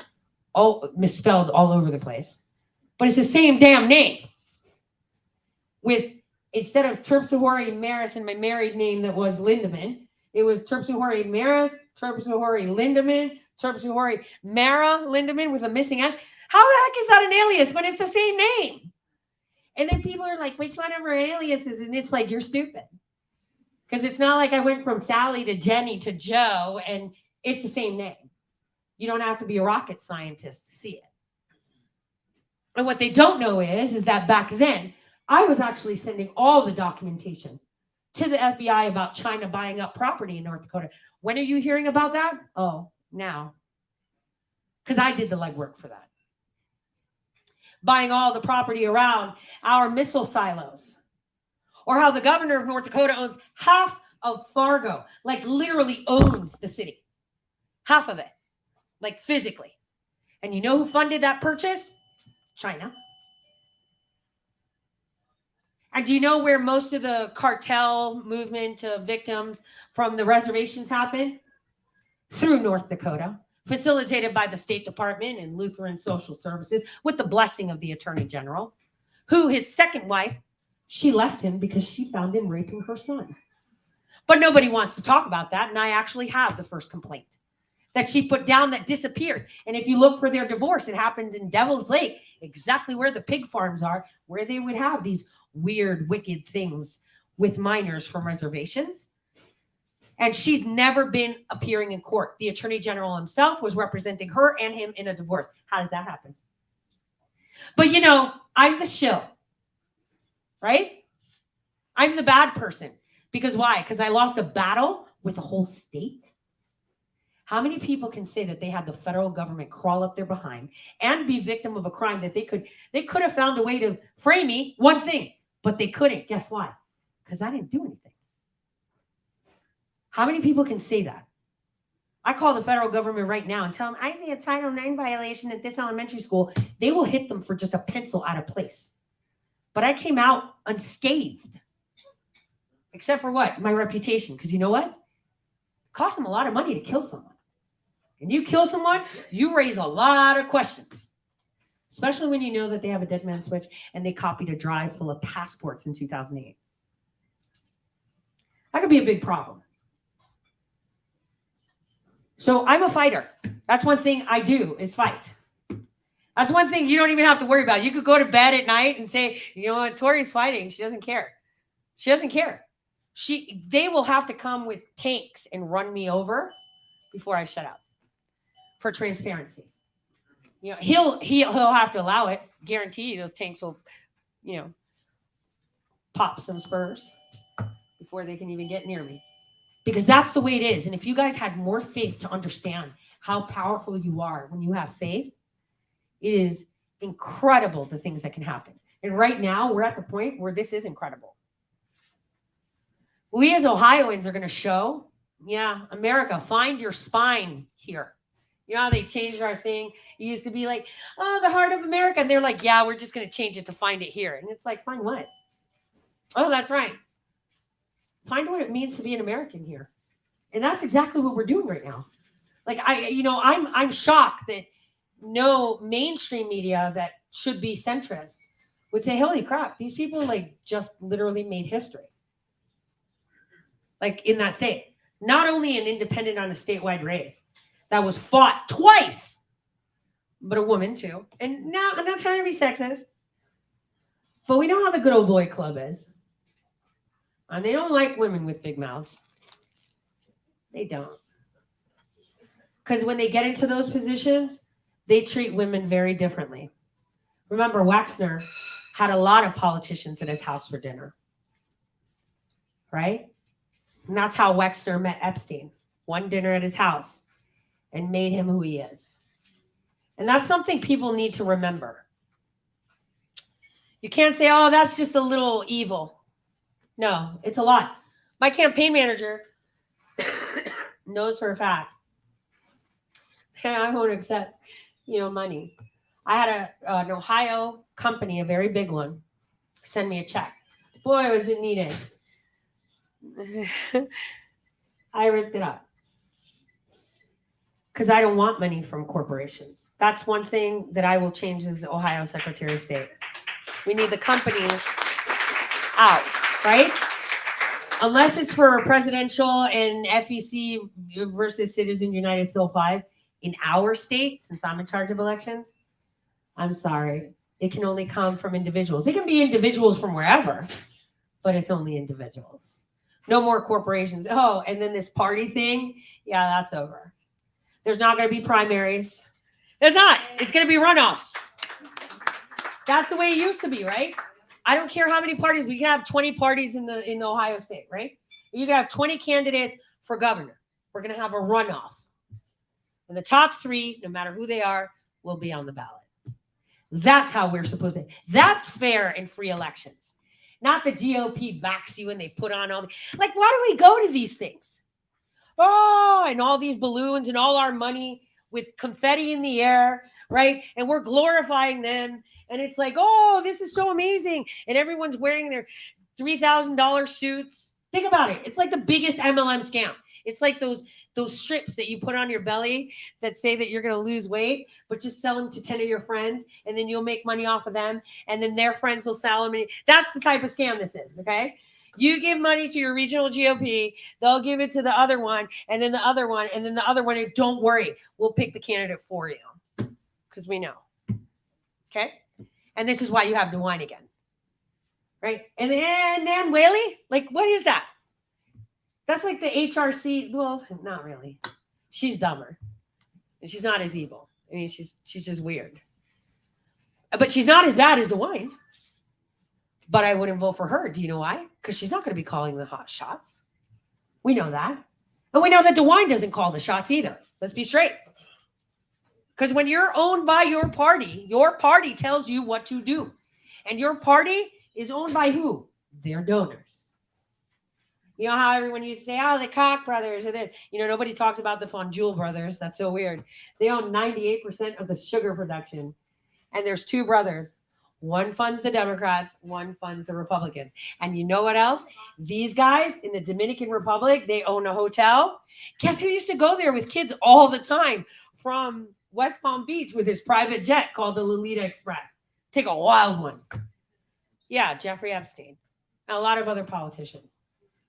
all misspelled all over the place, but it's the same damn name. With, instead of Terpsichore Maris and my married name that was Lindemann, it was Terpsichore Maris, Terpsichore Lindemann, Terpsichore Mara Lindemann with a missing S. How the heck is that an alias when it's the same name? And then people are like, which one of her aliases? And it's like, you're stupid. Because it's not like I went from Sally to Jenny to Joe, and it's the same name. You don't have to be a rocket scientist to see it. And what they don't know is that back then, I was actually sending all the documentation to the FBI about China buying up property in North Dakota. When are you hearing about that? Oh, now. Because I did the legwork for that. Buying all the property around our missile silos. Or how the governor of North Dakota owns half of Fargo, like literally owns the city. Half of it, like physically. And you know who funded that purchase? China. And do you know where most of the cartel movement of victims from the reservations happen? Through North Dakota, facilitated by the State Department and Lutheran Social Services with the blessing of the Attorney General, who his second wife, she left him because she found him raping her son. But nobody wants to talk about that, and I actually have the first complaint that she put down that disappeared. And if you look for their divorce, it happened in Devil's Lake, exactly where the pig farms are, where they would have these weird, wicked things with minors from reservations. And she's never been appearing in court. The Attorney General himself was representing her and him in a divorce. How does that happen? But you know, I'm the shill, right? I'm the bad person. Because why? Because I lost a battle with a whole state. How many people can say that they had the federal government crawl up their behind and be victim of a crime that they could have found a way to frame me, one thing, but they couldn't. Guess why? Because I didn't do anything. How many people can say that? I call the federal government right now and tell them, I see a Title IX violation at this elementary school. They will hit them for just a pencil out of place. But I came out unscathed. Except for what? My reputation. Because you know what? It costs them a lot of money to kill someone. And you kill someone, you raise a lot of questions. Especially when you know that they have a dead man switch and they copied a drive full of passports in 2008. That could be a big problem. So I'm a fighter. That's one thing I do is fight. That's one thing you don't even have to worry about. You could go to bed at night and say, you know what, Tori's fighting. She doesn't care. She doesn't care. They will have to come with tanks and run me over before I shut up for transparency. You know, he'll have to allow it. Guarantee you those tanks will, you know, pop some spurs before they can even get near me. Because that's the way it is. And if you guys had more faith to understand how powerful you are when you have faith, it is incredible the things that can happen. And right now, we're at the point where this is incredible. We as Ohioans are going to show, yeah, America, find your spine here. You know how they changed our thing? It used to be like, oh, the heart of America. And they're like, yeah, we're just going to change it to find it here. And it's like, find what? Oh, that's right. Find what it means to be an American here. And that's exactly what we're doing right now. Like, I'm shocked that no mainstream media that should be centrist would say, holy crap, these people like just literally made history. Like in that state. Not only an independent on a statewide race that was fought twice, but a woman too. And now I'm not trying to be sexist, but we know how the good old boy club is. And they don't like women with big mouths. They don't. Because when they get into those positions, they treat women very differently. Remember, Waxner had a lot of politicians at his house for dinner. Right? And that's how Wexner met Epstein. One dinner at his house and made him who he is. And that's something people need to remember. You can't say, oh, that's just a little evil. No, it's a lot. My campaign manager knows for a fact that I won't accept, money. I had an Ohio company, a very big one, send me a check. Boy, was it needed. I ripped it up because I don't want money from corporations. That's one thing that I will change as Ohio Secretary of State. We need the companies out, right? Unless it's for presidential and FEC versus Citizen United still applies. In our state, since I'm in charge of elections, I'm sorry. It can only come from individuals. It can be individuals from wherever, but it's only individuals. No more corporations. Oh, and then this party thing, yeah, that's over. There's not going to be primaries. There's not. It's going to be runoffs. That's the way it used to be, right? I don't care how many parties. We can have 20 parties in the Ohio state, right? You can have 20 candidates for governor. We're going to have a runoff. And the top 3, no matter who they are, will be on the ballot. That's how we're supposed to. That's fair and free elections. Not the GOP backs you and they put on all the, like, why do we go to these things? Oh, and all these balloons and all our money with confetti in the air, right? And we're glorifying them. And it's like, oh, this is so amazing. And everyone's wearing their $3,000 suits. Think about it. It's like the biggest MLM scam. It's like those strips that you put on your belly that say that you're going to lose weight, but just sell them to 10 of your friends, and then you'll make money off of them, and then their friends will sell them. That's the type of scam this is, okay? You give money to your regional GOP, they'll give it to the other one, and then the other one, and then the other one, and don't worry, we'll pick the candidate for you, because we know, okay? And this is why you have DeWine again, right? And then Whaley, like, what is that? That's like the HRC. Well, not really. She's dumber. And she's not as evil. I mean, she's just weird. But she's not as bad as DeWine. But I wouldn't vote for her. Do you know why? Because she's not going to be calling the hot shots. We know that. And we know that DeWine doesn't call the shots either. Let's be straight. Because when you're owned by your party tells you what to do. And your party is owned by who? Their donors. You know how everyone used to say, oh, the Koch brothers or this. Nobody talks about the Fonjul brothers. That's so weird. They own 98% of the sugar production. And there's 2 brothers. One funds the Democrats, one funds the Republicans. And you know what else? These guys in the Dominican Republic, they own a hotel. Guess who used to go there with kids all the time from West Palm Beach with his private jet called the Lolita Express? Take a wild one. Yeah, Jeffrey Epstein. And a lot of other politicians.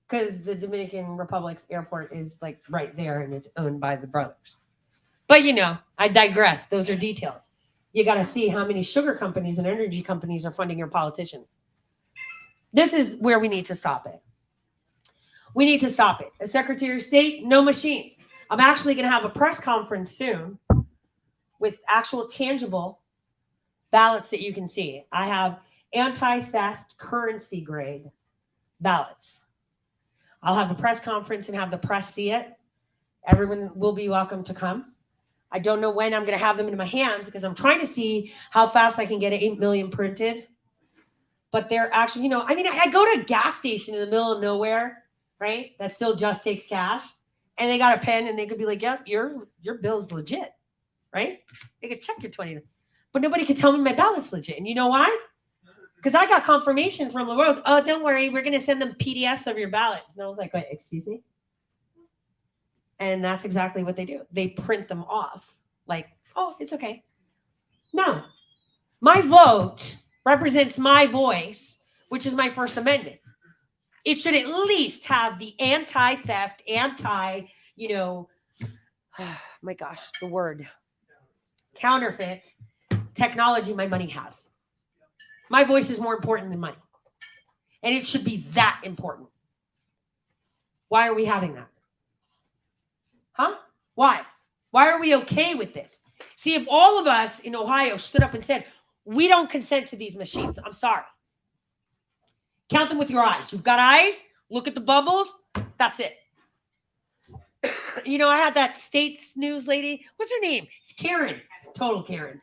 Because the Dominican Republic's airport is like right there and it's owned by the brothers. But I digress. Those are details. You got to see how many sugar companies and energy companies are funding your politicians. This is where we need to stop it. We need to stop it. As Secretary of State, no machines. I'm actually going to have a press conference soon with actual tangible ballots that you can see. I have anti-theft currency grade ballots. I'll have a press conference and have the press see it. Everyone will be welcome to come. I don't know when I'm going to have them in my hands because I'm trying to see how fast I can get 8 million printed. But they're actually, I go to a gas station in the middle of nowhere, right? That still just takes cash. And they got a pen and they could be like, yeah, your bill's legit, right? They could check your 20. But nobody could tell me my ballot's legit. And you know why? Because I got confirmation from LaRose. Oh, don't worry. We're going to send them PDFs of your ballots. And I was like, wait, excuse me? And that's exactly what they do. They print them off. Like, oh, it's okay. No. My vote represents my voice, which is my First Amendment. It should at least have the anti-theft, my gosh, the word counterfeit technology my money has. My voice is more important than money. And it should be that important. Why are we having that? Huh? Why? Why are we okay with this? See, if all of us in Ohio stood up and said, we don't consent to these machines, I'm sorry. Count them with your eyes. You've got eyes, look at the bubbles, that's it. I had that States News lady. What's her name? It's Karen. Total Karen.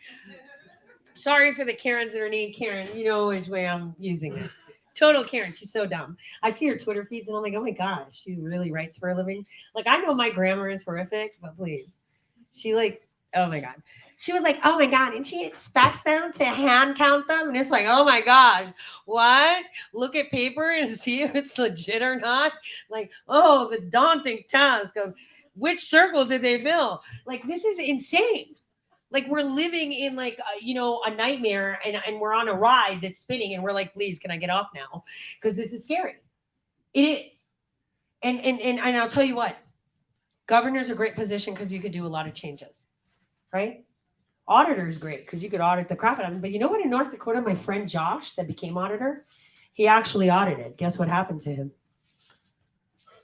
Sorry for the Karens that are named Karen. You know which way I'm using it. Total Karen. She's so dumb. I see her Twitter feeds and I'm like, oh my gosh, she really writes for a living. Like, I know my grammar is horrific, but please. Oh my God. She was like, oh my God. And she expects them to hand count them. And it's like, oh my God, what? Look at paper and see if it's legit or not. Like, oh, the daunting task of which circle did they fill? Like, this is insane. Like, we're living in a nightmare and we're on a ride that's spinning and we're like, please, can I get off now? Because this is scary. It is. And I'll tell you what, governor's a great position because you could do a lot of changes, right? Auditor is great because you could audit the crap out of them. But you know what? In North Dakota, my friend Josh that became auditor, he actually audited. Guess what happened to him?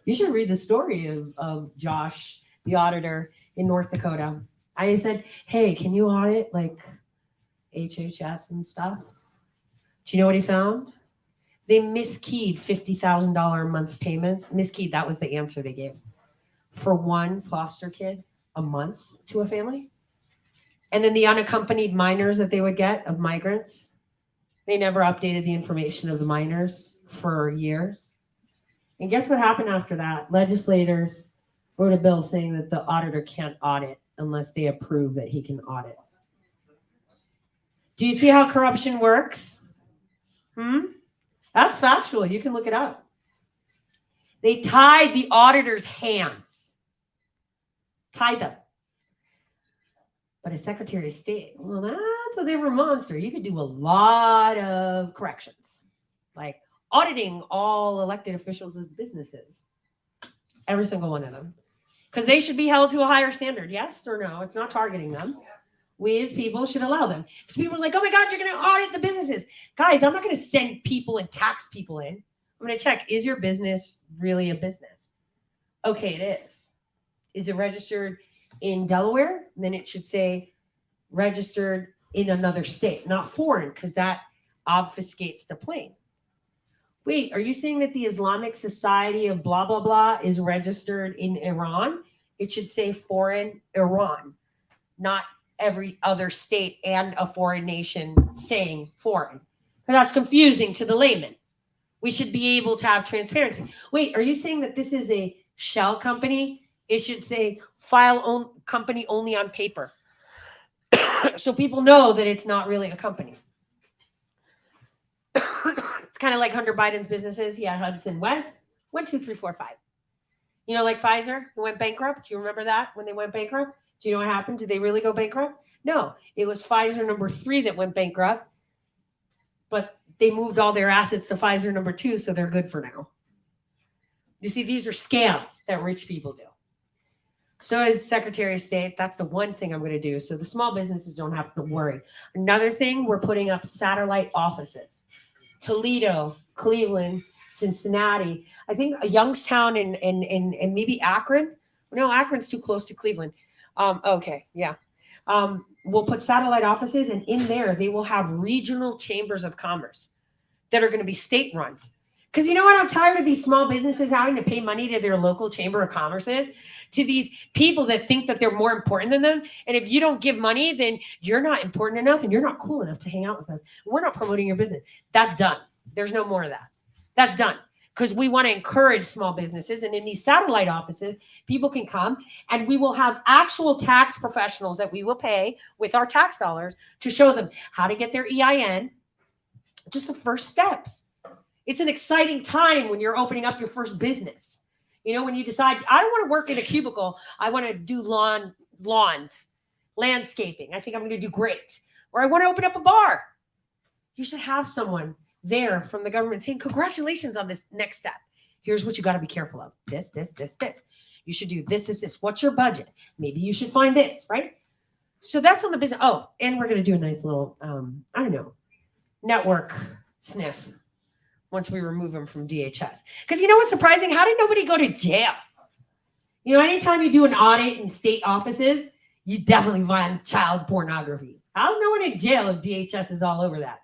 You should read the story of Josh, the auditor in North Dakota. I said, hey, can you audit like HHS and stuff? Do you know what he found? They miskeyed $50,000 a month payments. Miskeyed, that was the answer they gave. For one foster kid a month to a family. And then the unaccompanied minors that they would get of migrants, they never updated the information of the minors for years. And guess what happened after that? Legislators wrote a bill saying that the auditor can't audit unless they approve that he can audit. Do you see how corruption works? That's factual. You can look it up. They tied the auditor's hands. Tied them. But a Secretary of State, well, that's a different monster. You could do a lot of corrections, like auditing all elected officials as businesses, every single one of them, because they should be held to a higher standard. Yes or no? It's not targeting them. We as people should allow them. Because people are like, oh my God, you're going to audit the businesses. Guys, I'm not going to send people and tax people in. I'm going to check, is your business really a business? Okay, it is. Is it registered in Delaware? Then it should say registered in another state, not foreign, because that obfuscates the plane. Wait, are you saying that the Islamic Society of blah, blah, blah is registered in Iran? It should say foreign Iran, not every other state and a foreign nation saying foreign. Because that's confusing to the layman. We should be able to have transparency. Wait, are you saying that this is a shell company? It should say file company only on paper. So people know that it's not really a company. It's kind of like Hunter Biden's businesses. He had Hudson West, 1, 2, 3, 4, 5. You know, like Pfizer, who went bankrupt. Do you remember that when they went bankrupt? Do you know what happened? Did they really go bankrupt? No, it was Pfizer number 3 that went bankrupt. But they moved all their assets to Pfizer number 2, so they're good for now. You see, these are scams that rich people do. So as Secretary of State, that's the one thing I'm going to do. So the small businesses don't have to worry. Another thing, we're putting up satellite offices. Toledo, Cleveland, Cincinnati. I think Youngstown and maybe Akron. No, Akron's too close to Cleveland. Okay, yeah. We'll put satellite offices, and in there, they will have regional chambers of commerce that are going to be state-run. Because you know what? I'm tired of these small businesses having to pay money to their local chamber of commerces, to these people that think that they're more important than them. And if you don't give money, then you're not important enough and you're not cool enough to hang out with us. We're not promoting your business. That's done. There's no more of that. That's done. Because we want to encourage small businesses. And in these satellite offices, people can come and we will have actual tax professionals that we will pay with our tax dollars to show them how to get their EIN, just the first steps. It's an exciting time when you're opening up your first business. You know, when you decide, I don't want to work in a cubicle. I want to do lawns, landscaping. I think I'm going to do great. Or I want to open up a bar. You should have someone there from the government saying, congratulations on this next step. Here's what you got to be careful of. This. You should do this. What's your budget? Maybe you should find this, right? So that's on the business. Oh, and we're going to do a nice little, I don't know, network sniff once we remove them from DHS. Because you know what's surprising? How did nobody go to jail? You know, anytime you do an audit in state offices, you definitely find child pornography. How's no one in jail if DHS is all over that?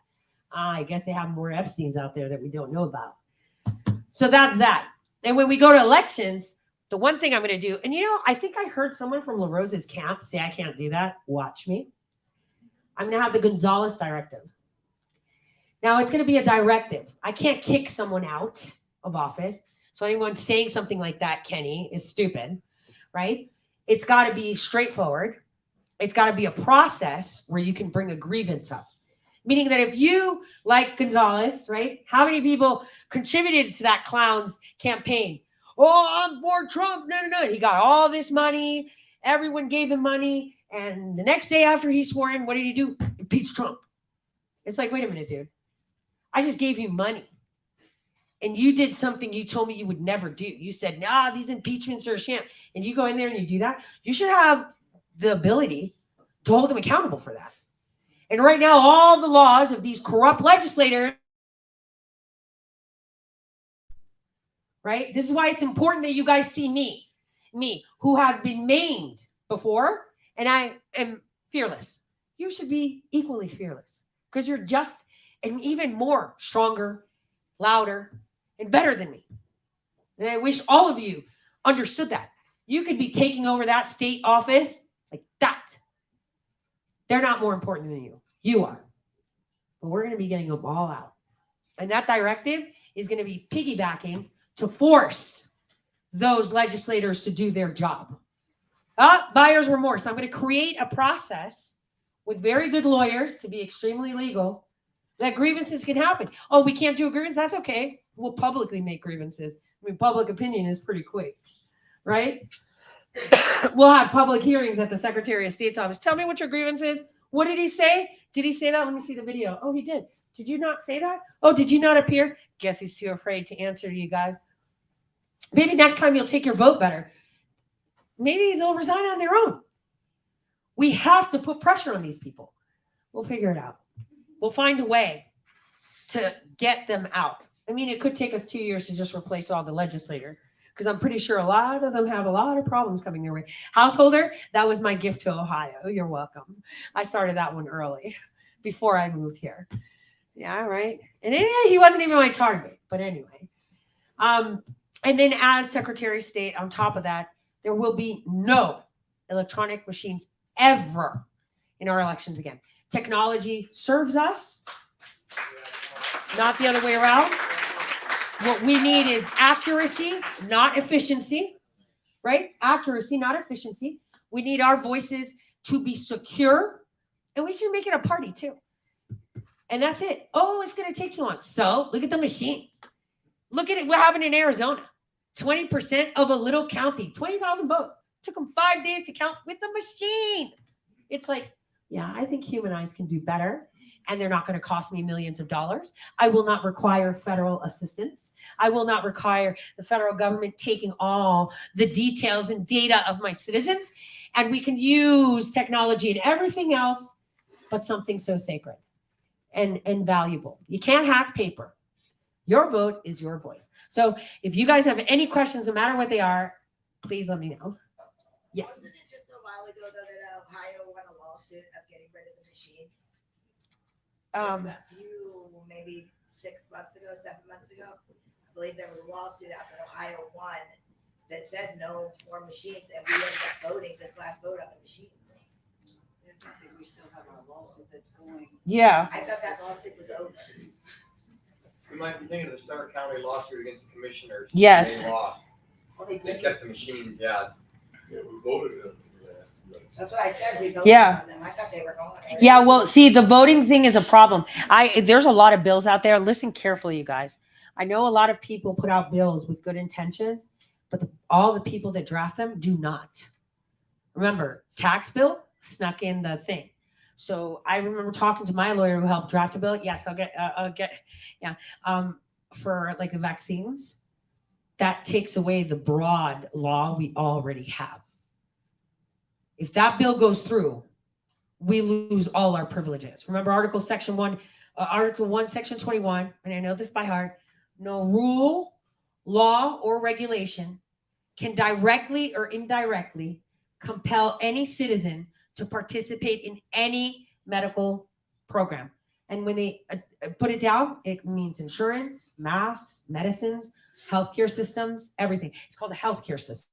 I guess they have more Epsteins out there that we don't know about. So that's that. And when we go to elections, the one thing I'm going to do, and you know, I think I heard someone from La Rosa's camp say I can't do that. Watch me. I'm going to have the Gonzalez directive. Now, it's going to be a directive. I can't kick someone out of office. So anyone saying something like that, Kenny, is stupid, right? It's got to be straightforward. It's got to be a process where you can bring a grievance up. Meaning that if you, like Gonzalez, right? How many people contributed to that clown's campaign? Oh, I'm for Trump. No. He got all this money. Everyone gave him money. And the next day after he swore in, what did he do? Impeach Trump. It's like, wait a minute, dude. I just gave you money. And you did something you told me you would never do. You said, nah, these impeachments are a sham. And you go in there and you do that. You should have the ability to hold them accountable for that. And right now, all the laws of these corrupt legislators, right? This is why it's important that you guys see me who has been maimed before, and I am fearless. You should be equally fearless because you're just and even more stronger, louder, and better than me. And I wish all of you understood that. You could be taking over that state office like that. They're not more important than you. You are. But we're going to be getting them all out. And that directive is going to be piggybacking to force those legislators to do their job. Buyer's remorse. I'm going to create a process with very good lawyers to be extremely legal that grievances can happen. Oh, we can't do a grievance? That's okay. We'll publicly make grievances. I mean, public opinion is pretty quick, right? We'll have public hearings at the Secretary of State's office. Tell me what your grievance is. What did he say? Did he say that? Let me see the video. Oh, he did. Did you not say that? Oh, did you not appear? Guess he's too afraid to answer to you guys. Maybe next time you'll take your vote better. Maybe they'll resign on their own. We have to put pressure on these people. We'll figure it out. We'll find a way to get them out. I mean, it could take us 2 years to just replace all the legislators because I'm pretty sure a lot of them have a lot of problems coming their way. Householder, that was my gift to Ohio. You're welcome. I started that one early before I moved here. Yeah, right. And he wasn't even my target, but anyway. And then as Secretary of State, on top of that, there will be no electronic machines ever in our elections again. Technology serves us, not the other way around. What we need is accuracy, not efficiency, right? Accuracy, not efficiency. We need our voices to be secure, and we should make it a party too. And that's it. Oh, it's going to take too long. So look at the machines. Look at it. What happened in Arizona? 20% of a little county, 20,000 votes. Took them 5 days to count with the machine. It's like, yeah, I think human eyes can do better. And they're not going to cost me millions of dollars. I will not require federal assistance. I will not require the federal government taking all the details and data of my citizens. And we can use technology and everything else, but something so sacred and valuable. You can't hack paper. Your vote is your voice. So if you guys have any questions, no matter what they are, please let me know. Yes. Wasn't it just a while ago though that Ohio won a lawsuit of getting rid of the machines? Just a few, maybe 6 months ago, 7 months ago, I believe there was a lawsuit out that Ohio won that said no more machines, and we ended up voting this last vote on the machines. I think we still have our lawsuit that's going. Yeah. I thought that lawsuit was over. You might be thinking of the Stark County lawsuit against the commissioners. Yes. They lost. Well, they They did. kept the machine, yeah. Yeah, we voted for that. That's what I said. We voted Yeah. on them. I thought they were gone. Yeah, well, see, the voting thing is a problem. There's a lot of bills out there. Listen carefully, you guys. I know a lot of people put out bills with good intentions, but all the people that draft them do not. Remember, tax bill snuck in the thing. So I remember talking to my lawyer who helped draft a bill. Yes, I'll get, yeah, for like the vaccines. that takes away the broad law we already have. If that bill goes through, we lose all our privileges. Remember Article 1, Section 21, and I know this by heart, no rule, law, or regulation can directly or indirectly compel any citizen to participate in any medical program. And when they put it down, it means insurance, masks, medicines, healthcare systems, everything. It's called a healthcare system.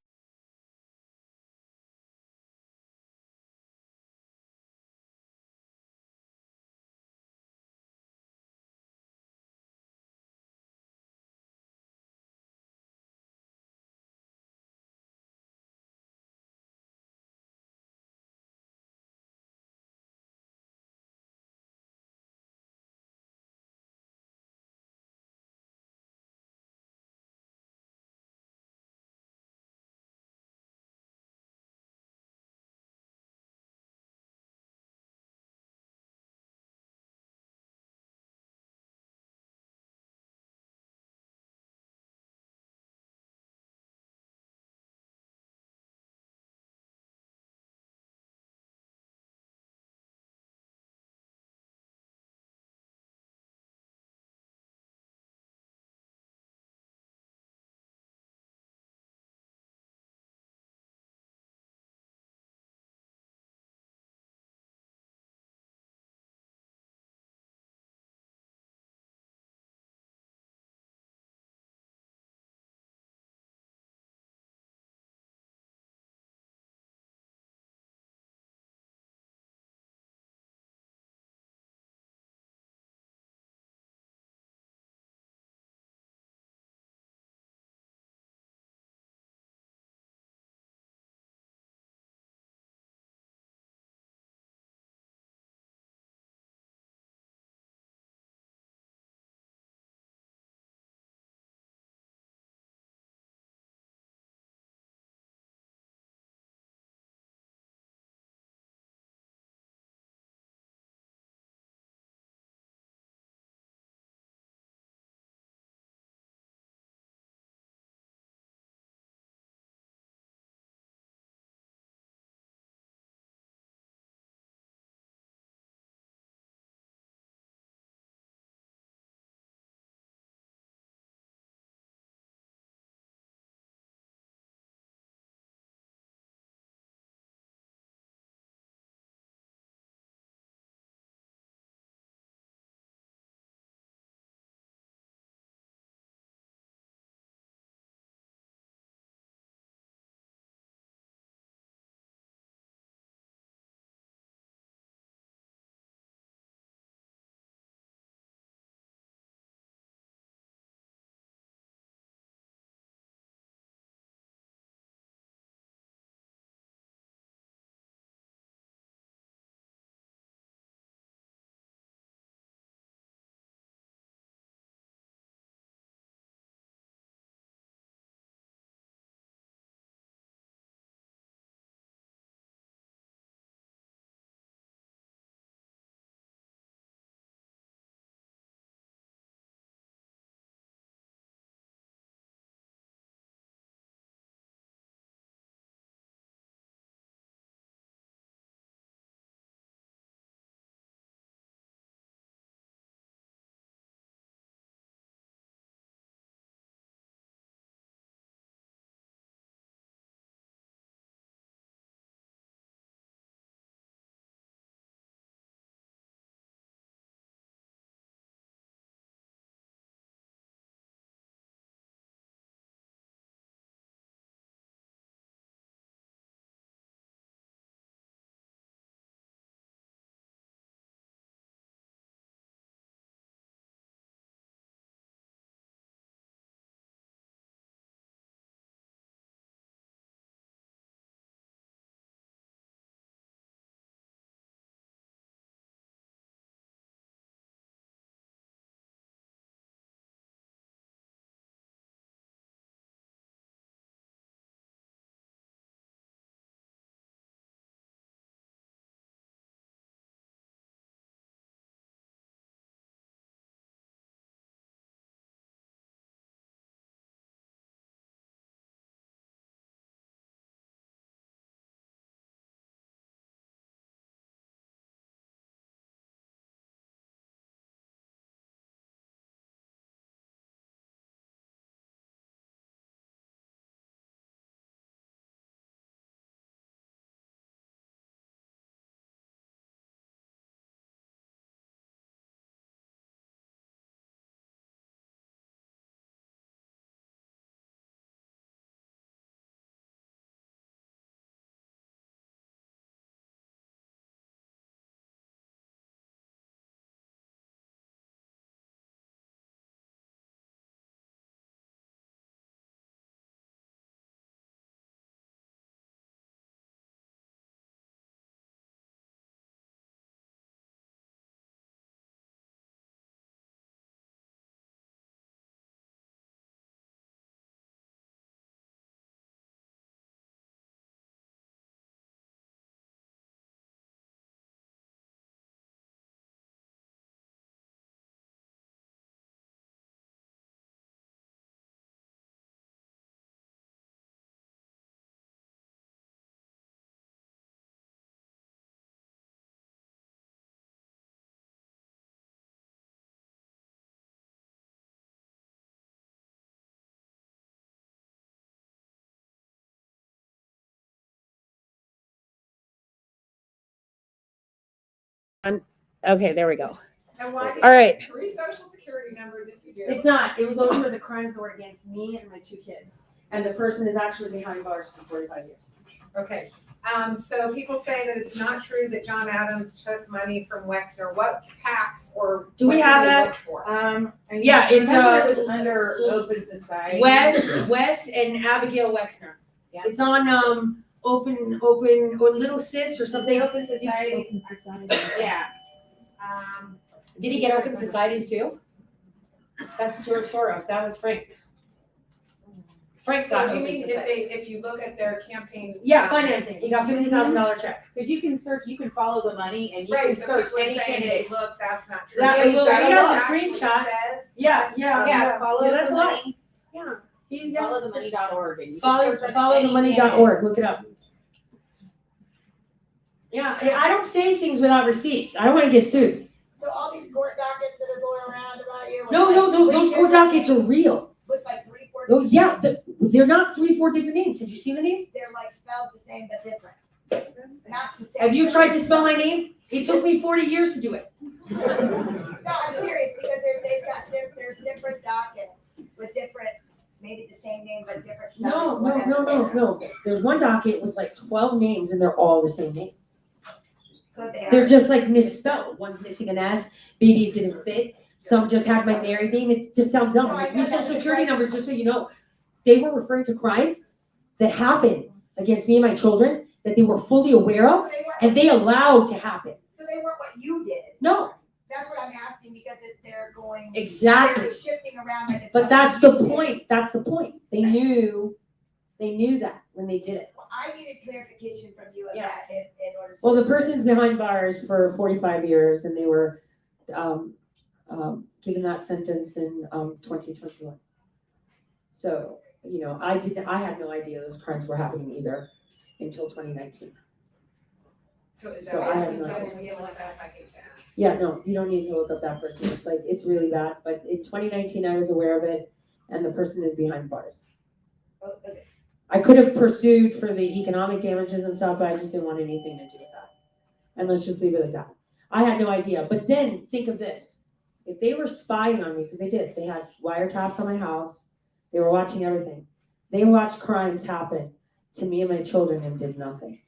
Okay, there we go. And why? All right. 3 social security numbers if you do. It's not. It was those were the crimes that were against me and my 2 kids. And the person is actually behind bars for 45 years. Okay, so people say that it's not true that John Adams took money from Wexner. What PACs or Do we what have they that? look for? Yeah, it's, remember it was under Open Society. Wes and Abigail Wexner. Yeah. It's on open or Little Sis or something. Open Society. Yeah. Did he get Open Societies too? That's George Soros. That was Frank. Frank So got do you Open mean Societies. if you look at their campaign? Yeah, financing. He got $50,000 check. Because you can search, you can follow the money and you Right, can so search people are any saying, candidate. hey, look, that's not true. Yeah, Yes, well, that we have law the actually screenshot. says- Yeah. Yeah, follow Yeah, the that's a lot. money, Yeah. follow the money.org and you can Follow search on any followthemoney.org. Look it up. Yeah, I don't say things without receipts. I don't want to get sued. So all these court dockets that are going around about you. with No, like those three court different dockets are names, real. With like 3, 4. Oh yeah, they're not 3, 4 different names. Have you seen the names? They're like spelled the same but different. Not the same. Have you tried to spell my name? It took me 40 years to do it. No, I'm serious because there's different dockets with different, maybe the same name but different No, spellings. no. There's one docket with like 12 names and they're all the same name. So They're just like misspelled. One's missing an S. Maybe it didn't fit. Some just had my married name. It just sounds dumb. No, I Like, know these social that, security because- numbers, just so you know, they were referring to crimes that happened against me and my children that they were fully aware So of they weren't, and they allowed to happen. so they weren't what you did. No, That's what I'm asking because they're going. exactly. They're shifting around like it's. But something that's you the did. point. That's the point. They knew that when they did it. Well, I needed clarification from you on Yeah. that in order to. Well, the person's behind bars for 45 years and they were given that sentence in 2021. So, you know, I had no idea those crimes were happening either until 2019. So is So that I what have it no says? idea. Feel like that's I hate to ask. Yeah, no, you don't need to look up that person. It's like, it's really bad. But in 2019, I was aware of it and the person is behind bars. Oh, okay. I could have pursued for the economic damages and stuff, but I just didn't want anything to do with that. And let's just leave it at that. I had no idea. But then think of this. If they were spying on me, because they did, they had wiretaps on my house. They were watching everything. They watched crimes happen to me and my children and did nothing.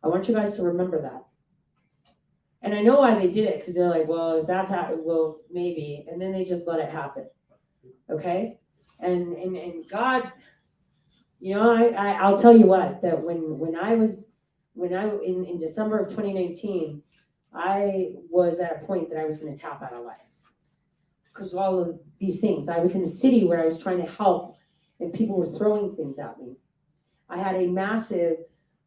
I want you guys to remember that. And I know why they did it, because they're like, well, if that's happened, well, maybe. And then they just let it happen. Okay? And God, you know, I'll tell you what, that when I in December of 2019, I was at a point that I was going to tap out of life. Because all of these things, I was in a city where I was trying to help and people were throwing things at me. I had a massive,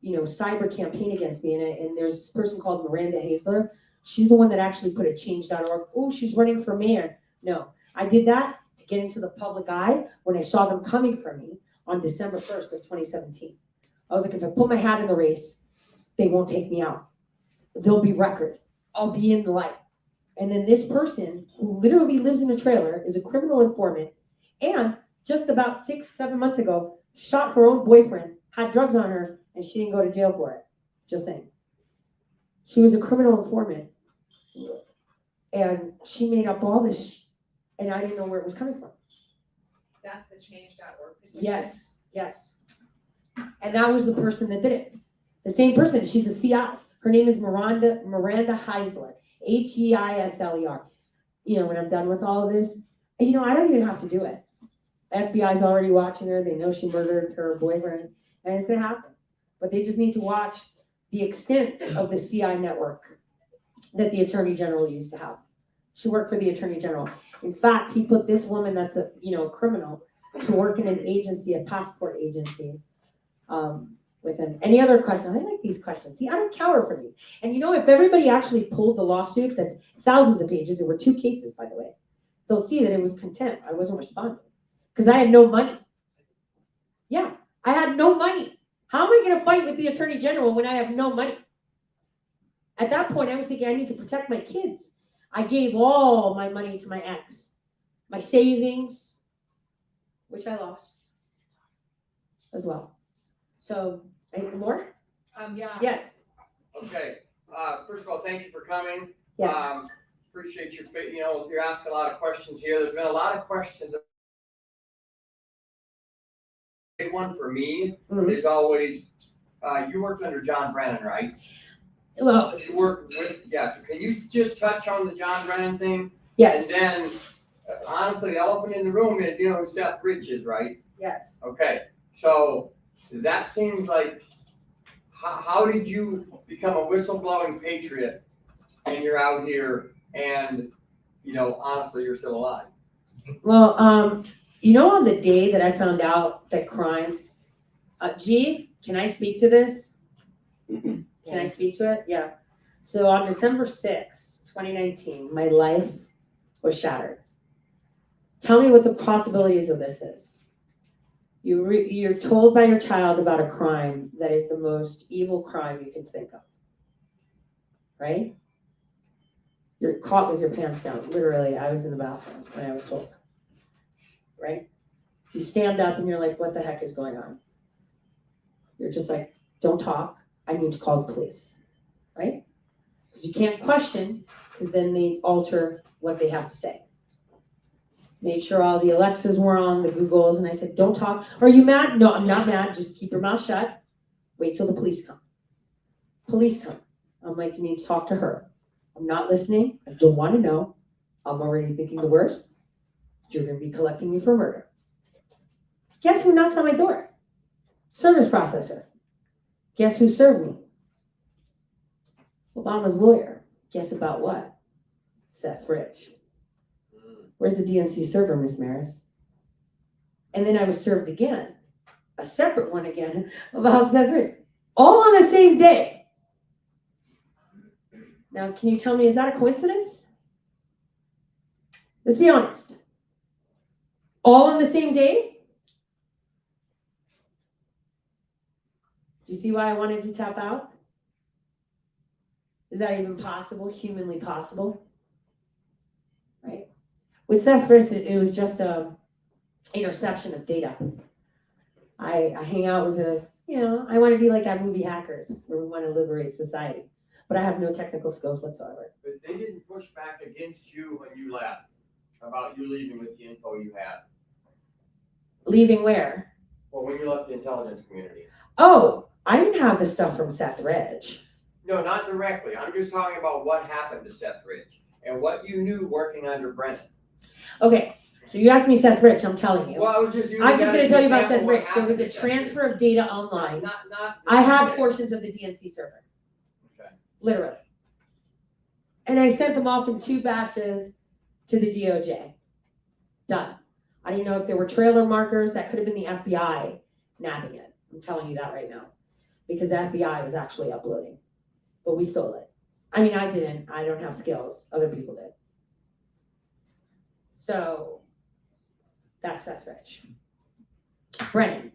cyber campaign against me. And there's this person called Miranda Hazler. She's the one that actually put a change.org. Oh, she's running for mayor. No, I did that to get into the public eye when I saw them coming for me on December 1st of 2017. I was like, if I put my hat in the race, they won't take me out. There'll be record. I'll be in the light. And then this person who literally lives in a trailer is a criminal informant and just about 6-7 months ago shot her own boyfriend, had drugs on her, and she didn't go to jail for it. Just saying. She was a criminal informant. And she made up all this, and I didn't know where it was coming from. That's the change.org petition. Yes. And that was the person that did it. The same person, she's a CI. Her name is Miranda Heisler, Heisler. When I'm done with all of this, I don't even have to do it. FBI's already watching her. They know she murdered her boyfriend, and it's going to happen. But they just need to watch the extent of the CI network that the Attorney General used to have. She worked for the Attorney General. In fact, he put this woman that's a criminal to work in an agency, a passport agency, with him. Any other questions? I like these questions. See, I don't cower from you. And if everybody actually pulled the lawsuit, that's thousands of pages. There were 2 cases, by the way. They'll see that it was contempt. I wasn't responding because I had no money. Yeah, I had no money. How am I going to fight with the Attorney General when I have no money? At that point, I was thinking I need to protect my kids. I gave all my money to my ex, my savings, which I lost as well. So, any more? Yeah. Yes. Okay, first of all, thank you for coming. Yes. Appreciate your, you're asking a lot of questions here. There's been a lot of questions. Big one for me is always, you worked under John Brennan, right? Well, You worked with, yeah, so can you just touch on the John Brennan thing? yes. And then, honestly, the elephant in the room is, you know who Seth Rich is, right? Yes. Okay, so that seems like, how did you become a whistleblowing patriot and you're out here and, honestly, you're still alive? Well, on the day that I found out that crimes, G, can I speak to this? Can I speak to it? Yeah. So on December 6th, 2019, my life was shattered. Tell me what the possibilities of this is. You're told by your child about a crime that is the most evil crime you can think of, right? You're caught with your pants down. Literally, I was in the bathroom when I was told, right? You stand up and you're like, what the heck is going on? You're just like, don't talk. I need to call the police, right? Because you can't question, because then they alter what they have to say. Made sure all the Alexas were on, the Googles, and I said, don't talk. Are you mad? No, I'm not mad. Just keep your mouth shut. Wait till the police come. Police come. I'm like, you need to talk to her. I'm not listening. I don't want to know. I'm already thinking the worst. You're going to be collecting me for murder. Guess who knocks on my door? Service processor. Guess who served me? Obama's lawyer. Guess about what? Seth Rich. Where's the DNC server, Ms. Maris? And then I was served again, a separate one again, about Seth Rich. All on the same day. Now, can you tell me, is that a coincidence? Let's be honest. All on the same day? Do you see why I wanted to tap out? Is that even possible, humanly possible? Right? With Seth Rich, it was just a interception of data. I hang out with I want to be like that movie Hackers, where we want to liberate society. But I have no technical skills whatsoever. But they didn't push back against you when you left, about you leaving with the info you had. Leaving where? Well, when you left the intelligence community. Oh, I didn't have the stuff from Seth Rich. No, not directly. I'm just talking about what happened to Seth Rich and what you knew working under Brennan. Okay, so you asked me Seth Rich, I'm telling you. Well, I'm just going to tell you about Seth Rich. There was a transfer of data online. I have portions of the DNC server. Okay. Literally. And I sent them off in 2 batches to the DOJ. Done. I didn't know if there were trailer markers. That could have been the FBI nabbing it. I'm telling you that right now. Because the FBI was actually uploading. But we stole it. I mean, I didn't. I don't have skills. Other people did. So that's Seth Rich. Brennan.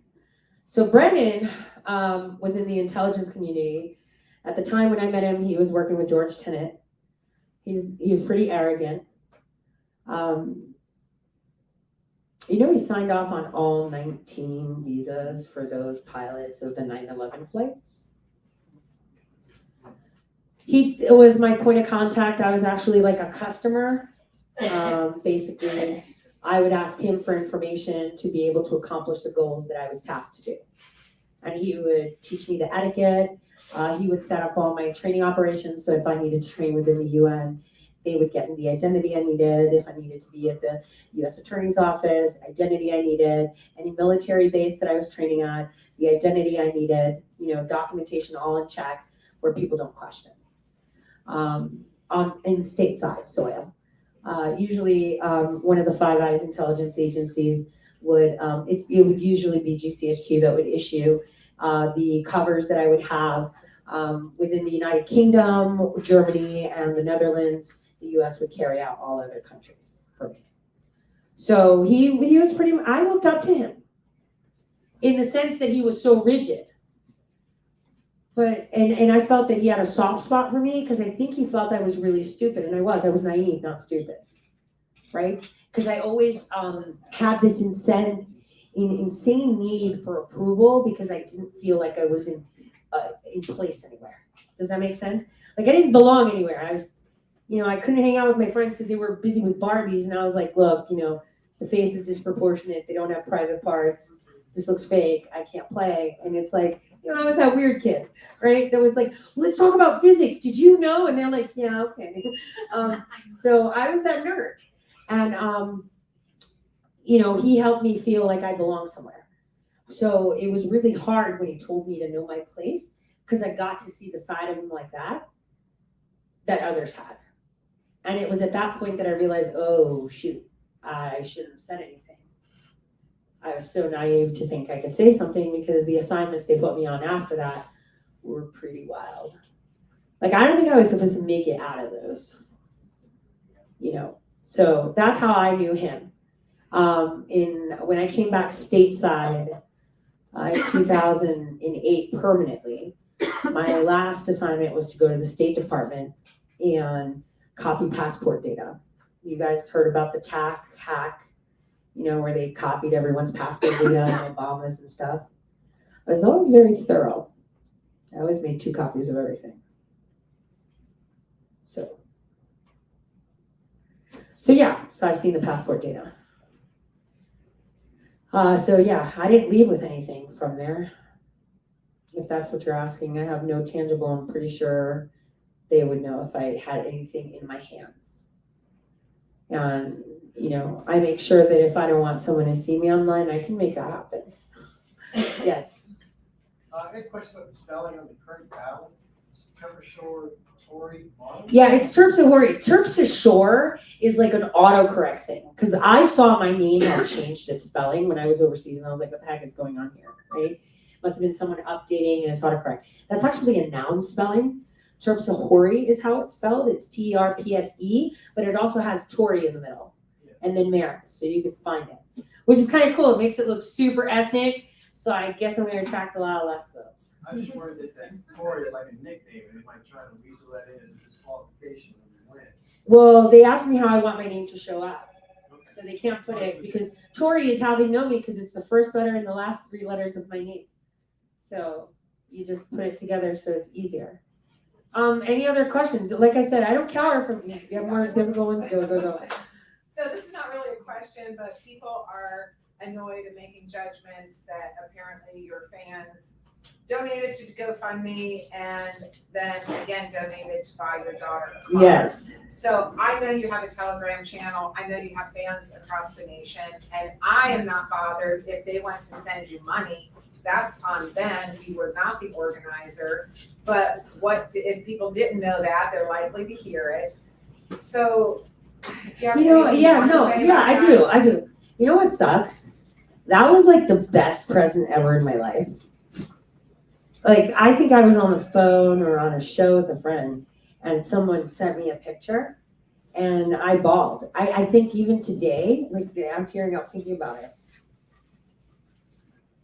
So Brennan was in the intelligence community. At the time when I met him, he was working with George Tenet. He was pretty arrogant. He signed off on all 19 visas for those pilots of the 9/11 flights. It was my point of contact. I was actually like a customer. Basically, I would ask him for information to be able to accomplish the goals that I was tasked to do. And he would teach me the etiquette. He would set up all my training operations. So if I needed to train within the UN, they would get me the identity I needed. If I needed to be at the U.S. Attorney's Office, identity I needed. Any military base that I was training at, the identity I needed. Documentation all in check where people don't question. In stateside soil. Usually, one of the Five Eyes intelligence agencies would usually be GCHQ that would issue the covers that I would have within the United Kingdom, Germany, and the Netherlands. The U.S. would carry out all other countries for me. So he was I looked up to him in the sense that he was so rigid. But and I felt that he had a soft spot for me because I think he felt I was really stupid, and I was naive, not stupid, right? Because I always had this insane need for approval because I didn't feel like I was in place anywhere. Does that make sense? Like I didn't belong anywhere. I was, I couldn't hang out with my friends because they were busy with Barbies, and I was like, look, the face is disproportionate. They don't have private parts. This looks fake. I can't play. And it's like, I was that weird kid, right? That was like, let's talk about physics. Did you know? And they're like, yeah, okay. So I was that nerd. And, he helped me feel like I belong somewhere. So it was really hard when he told me to know my place, because I got to see the side of him like that others had. And it was at that point that I realized, oh, shoot, I shouldn't have said anything. I was so naive to think I could say something, because the assignments they put me on after that were pretty wild. Like, I don't think I was supposed to make it out of those, So that's how I knew him. When I came back stateside in 2008 permanently, my last assignment was to go to the State Department and copy passport data. You guys heard about the TAC hack, where they copied everyone's passport data and Obama's and stuff. I was always very thorough. I always made 2 copies of everything. So I've seen the passport data. I didn't leave with anything from there. If that's what you're asking, I have no tangible. I'm pretty sure they would know if I had anything in my hands. And, I make sure that if I don't want someone to see me online, I can make that happen. Yes. I had a question about the spelling on the current ballot. It's Terpsichore, Tory, Yeah, it's Terpsichore. Terpsichore is like an autocorrect thing. Because I saw my name had changed its spelling when I was overseas, and I was like, what the heck is going on here, right? Must have been someone updating, and it's autocorrect. That's actually a noun spelling. Terpsichore is how it's spelled. It's Terpse, but it also has Tory in the middle, and then Maris, so you can find it, which is kind of cool. It makes it look super ethnic. So I guess I'm going to attract a lot of left votes. I just worried that Tory is like a nickname, and they might try to weasel that in as a disqualification when you win. Well, they asked me how I want my name to show up. So they can't put it, because Tory is how they know me, because it's the first letter and the last 3 letters of my name. So you just put it together so it's easier. Any other questions? Like I said, I don't cower from you. You have more difficult ones, go. So this is not really a question, but people are annoyed and making judgments that apparently your fans donated to GoFundMe and then again donated to buy your daughter a car. Yes. So I know you have a Telegram channel. I know you have fans across the nation, and I am not bothered if they want to send you money. That's on them. You were not the organizer. But if people didn't know that, they're likely to hear it. So, do you have anything you want to say about I that? do. You know what sucks? That was like the best present ever in my life. Like, I think I was on the phone or on a show with a friend, and someone sent me a picture, and I bawled. I think even today, like, I'm tearing up thinking about it.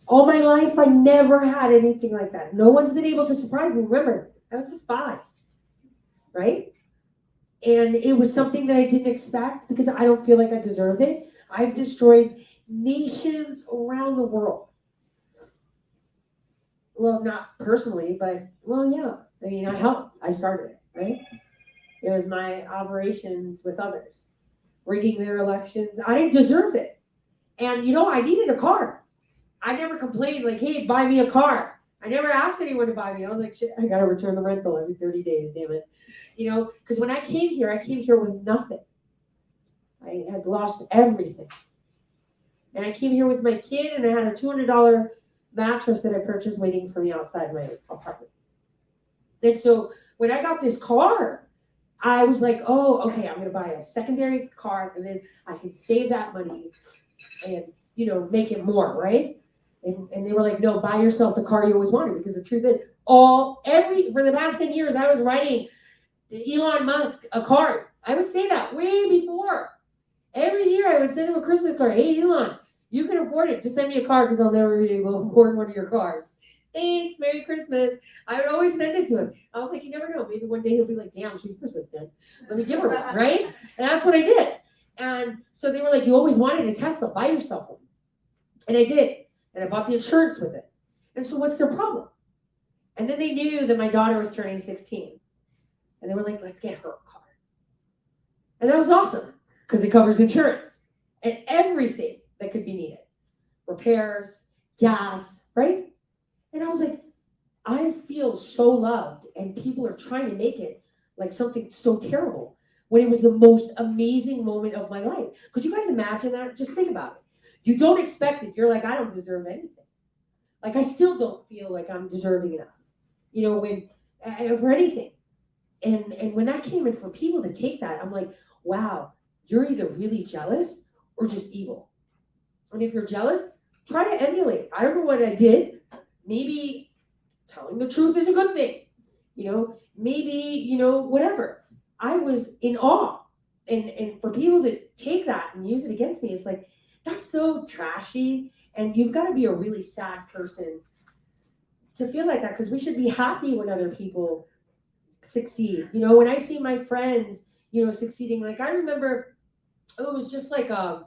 All my life, I never had anything like that. No one's been able to surprise me. Remember, I was a spy, right? And it was something that I didn't expect, because I don't feel like I deserved it. I've destroyed nations around the world. Well, not personally, but, well, yeah. I mean, I helped. I started it, right? It was my operations with others, rigging their elections. I didn't deserve it. And, I needed a car. I never complained like, hey, buy me a car. I never asked anyone to buy me. I was like, shit, I got to return the rental every 30 days, damn it. Because when I came here with nothing. I had lost everything. And I came here with my kid, and I had a $200 mattress that I purchased waiting for me outside my apartment. And so when I got this car, I was like, oh, okay, I'm going to buy a secondary car, and then I can save that money and, make it more, right? And they were like, no, buy yourself the car you always wanted, because the truth is, for the past 10 years, I was writing to Elon Musk a card. I would say that way before. Every year I would send him a Christmas card. Hey, Elon, you can afford it. Just send me a car, because I'll never be able to afford one of your cars. Thanks, Merry Christmas. I would always send it to him. I was like, you never know. Maybe one day he'll be like, damn, she's persistent. Let me give her one, right? And that's what I did. And so they were like, you always wanted a Tesla. Buy yourself one. And I did. And I bought the insurance with it. And so what's their problem? And then they knew that my daughter was turning 16. And they were like, let's get her a car. And that was awesome because it covers insurance and everything that could be needed. Repairs, gas, right? And I was like, I feel so loved, and people are trying to make it like something so terrible when it was the most amazing moment of my life. Could you guys imagine that? Just think about it. You don't expect it. You're like, I don't deserve anything. Like, I still don't feel like I'm deserving enough, you know, when for anything. And when that came in for people to take that, I'm like, wow, you're either really jealous or just evil. And if you're jealous, try to emulate. I don't know what I did. Maybe telling the truth is a good thing. You know, maybe, you know, whatever. I was in awe. And for people to take that and use it against me, it's like, that's so trashy. And you've got to be a really sad person to feel like that, because we should be happy when other people succeed. You know, when I see my friends, you know, succeeding, like I remember it was just like a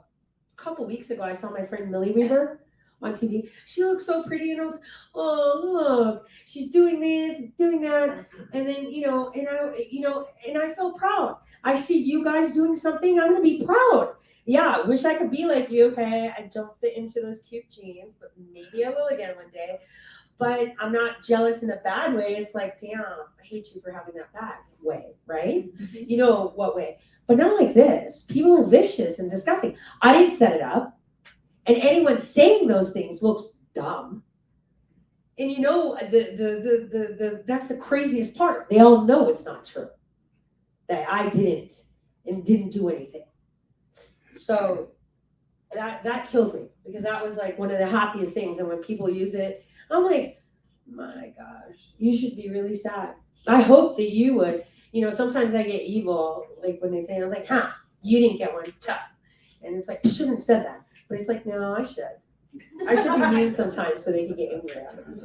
couple weeks ago, I saw my friend Millie Weaver on TV. She looked so pretty, and I was like, oh, look, she's doing this, doing that. And then, you know, and I felt proud. I see you guys doing something, I'm gonna be proud. Yeah, wish I could be like you. Okay, I don't fit into those cute jeans, but maybe I will again one day. But I'm not jealous in a bad way. It's like, damn, I hate you for having that bad way, right? You know what way? But not like this. People are vicious and disgusting. I didn't set it up. And anyone saying those things looks dumb. And you know, that's the craziest part. They all know it's not true. That I didn't do anything. So that kills me, because that was like one of the happiest things. And when people use it, I'm like, my gosh, you should be really sad. I hope that you would. You know, sometimes I get evil, like when they say it, I'm like, you didn't get one, tough. And it's like, you shouldn't have said that. But it's like, no, I should. I should be mean sometimes so they can get angry at me.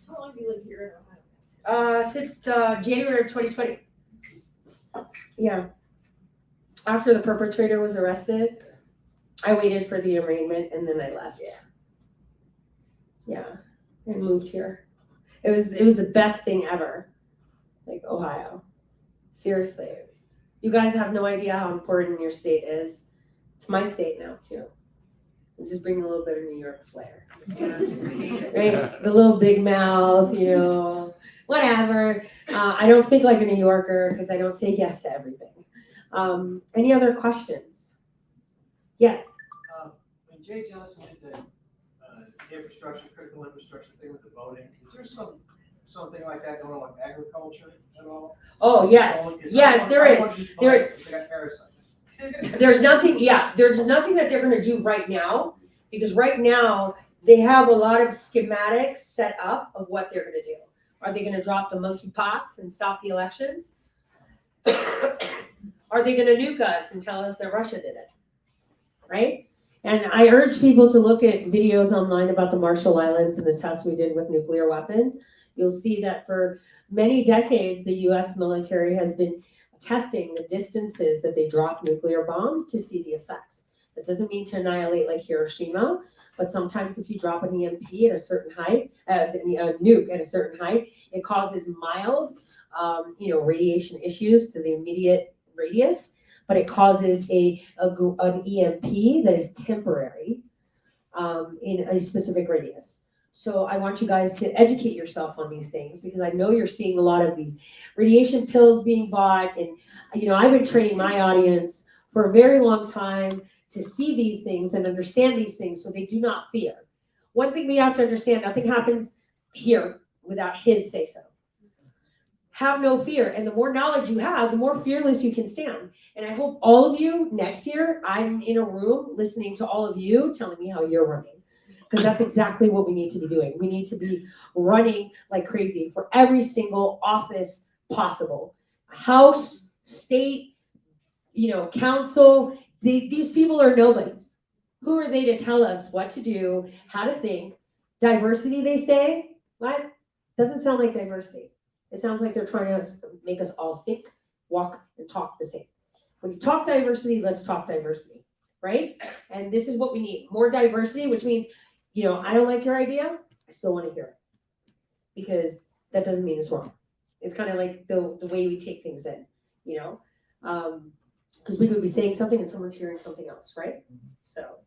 How long have you lived here in Ohio? Since January of 2020. Yeah. After the perpetrator was arrested, I waited for the arraignment and then I left. Yeah. And moved here. It was the best thing ever. Like Ohio. Seriously. You guys have no idea how important your state is. It's my state now too. And just bring a little bit of New York flair. Right? The little big mouth, you know, whatever. I don't think like a New Yorker because I don't say yes to everything. Any other questions? Yes. When Jay Johnson did the infrastructure, critical infrastructure thing with the voting, is there something like that going on with agriculture at all? Oh, yes. Yes, there is. There is. They got parasites. There's nothing, there's nothing that they're going to do right now, because right now they have a lot of schematics set up of what they're going to do. Are they going to drop the monkeypox and stop the elections? Are they going to nuke us and tell us that Russia did it? Right? And I urge people to look at videos online about the Marshall Islands and the tests we did with nuclear weapons. You'll see that for many decades, the U.S. military has been testing the distances that they drop nuclear bombs to see the effects. That doesn't mean to annihilate like Hiroshima, but sometimes if you drop an EMP at a certain height, a nuke at a certain height, it causes mild, radiation issues to the immediate radius, but it causes an EMP that is temporary in a specific radius. So I want you guys to educate yourself on these things, because I know you're seeing a lot of these radiation pills being bought. And, I've been training my audience for a very long time to see these things and understand these things so they do not fear. One thing we have to understand, nothing happens here without his say-so. Have no fear. And the more knowledge you have, the more fearless you can stand. And I hope all of you next year, I'm in a room listening to all of you telling me how you're running. Because that's exactly what we need to be doing. We need to be running like crazy for every single office possible. House, state, council. These people are nobodies. Who are they to tell us what to do, how to think? Diversity, they say? What? Doesn't sound like diversity. It sounds like they're trying to make us all think, walk, and talk the same. When you talk diversity, let's talk diversity, right? And this is what we need. More diversity, which means, I don't like your idea, I still want to hear it. Because that doesn't mean it's wrong. It's kind of like the way we take things in, you know? Because we could be saying something and someone's hearing something else, right? So,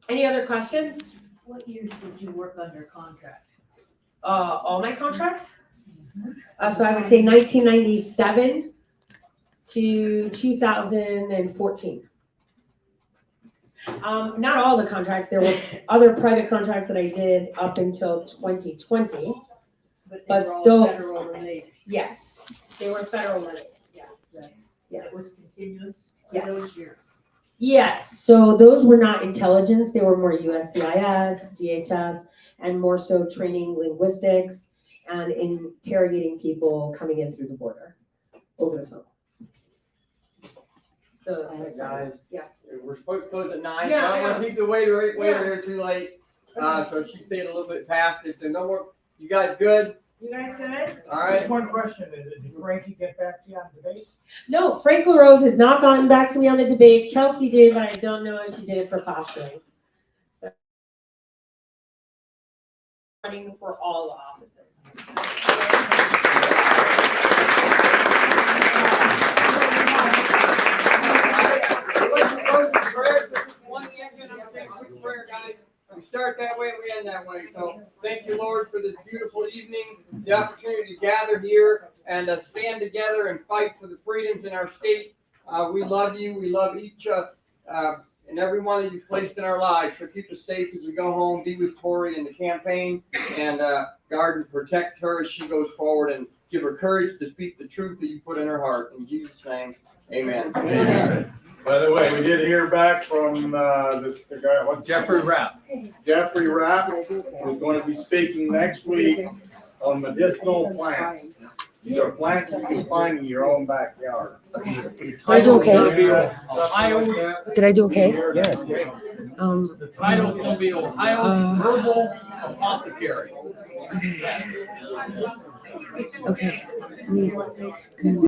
any other questions? What years did you work under contract? All my contracts? So I would say 1997 to 2014. Not all the contracts. There were other private contracts that I did up until 2020. But they But were all though- federal related. Yes, they were federal limits. Yeah. It was continuous for Yes. those years. Yes, so those were not intelligence. They were more USCIS, DHS, and more so training linguistics and interrogating people coming in through the border over the phone. So, Hey, guys. Yeah. We're supposed to close at 9, so Yeah, I don't wanna yeah. keep the waiter here too late. So she stayed a little bit past it, so no more, you guys good? you guys good? All right. Just one question, did Frankie get back to you on debate? No, Frank LaRose has not gotten back to me on the debate. Chelsea did, but I don't know if she did it for fostering. So, running for all the offices. We start that way and we end that way. So thank you, Lord, for this beautiful evening, the opportunity to gather here and stand together and fight for the freedoms in our state. We love you. We love each and every one that you placed in our lives. So keep us safe as we go home. Be with Tori in the campaign and guard and protect her as she goes forward and give her courage to speak the truth that you put in her heart. In Jesus' name, amen. Amen. By the way, we did hear back from the guy, what's Jeffrey Rapp. Jeffrey Rapp, who's going to be speaking next week on medicinal plants. These are plants you can find in your own backyard. Did I do okay? Ohio. Did I do okay? Yes. The title will be Ohio's Herbal Apothecary. Okay.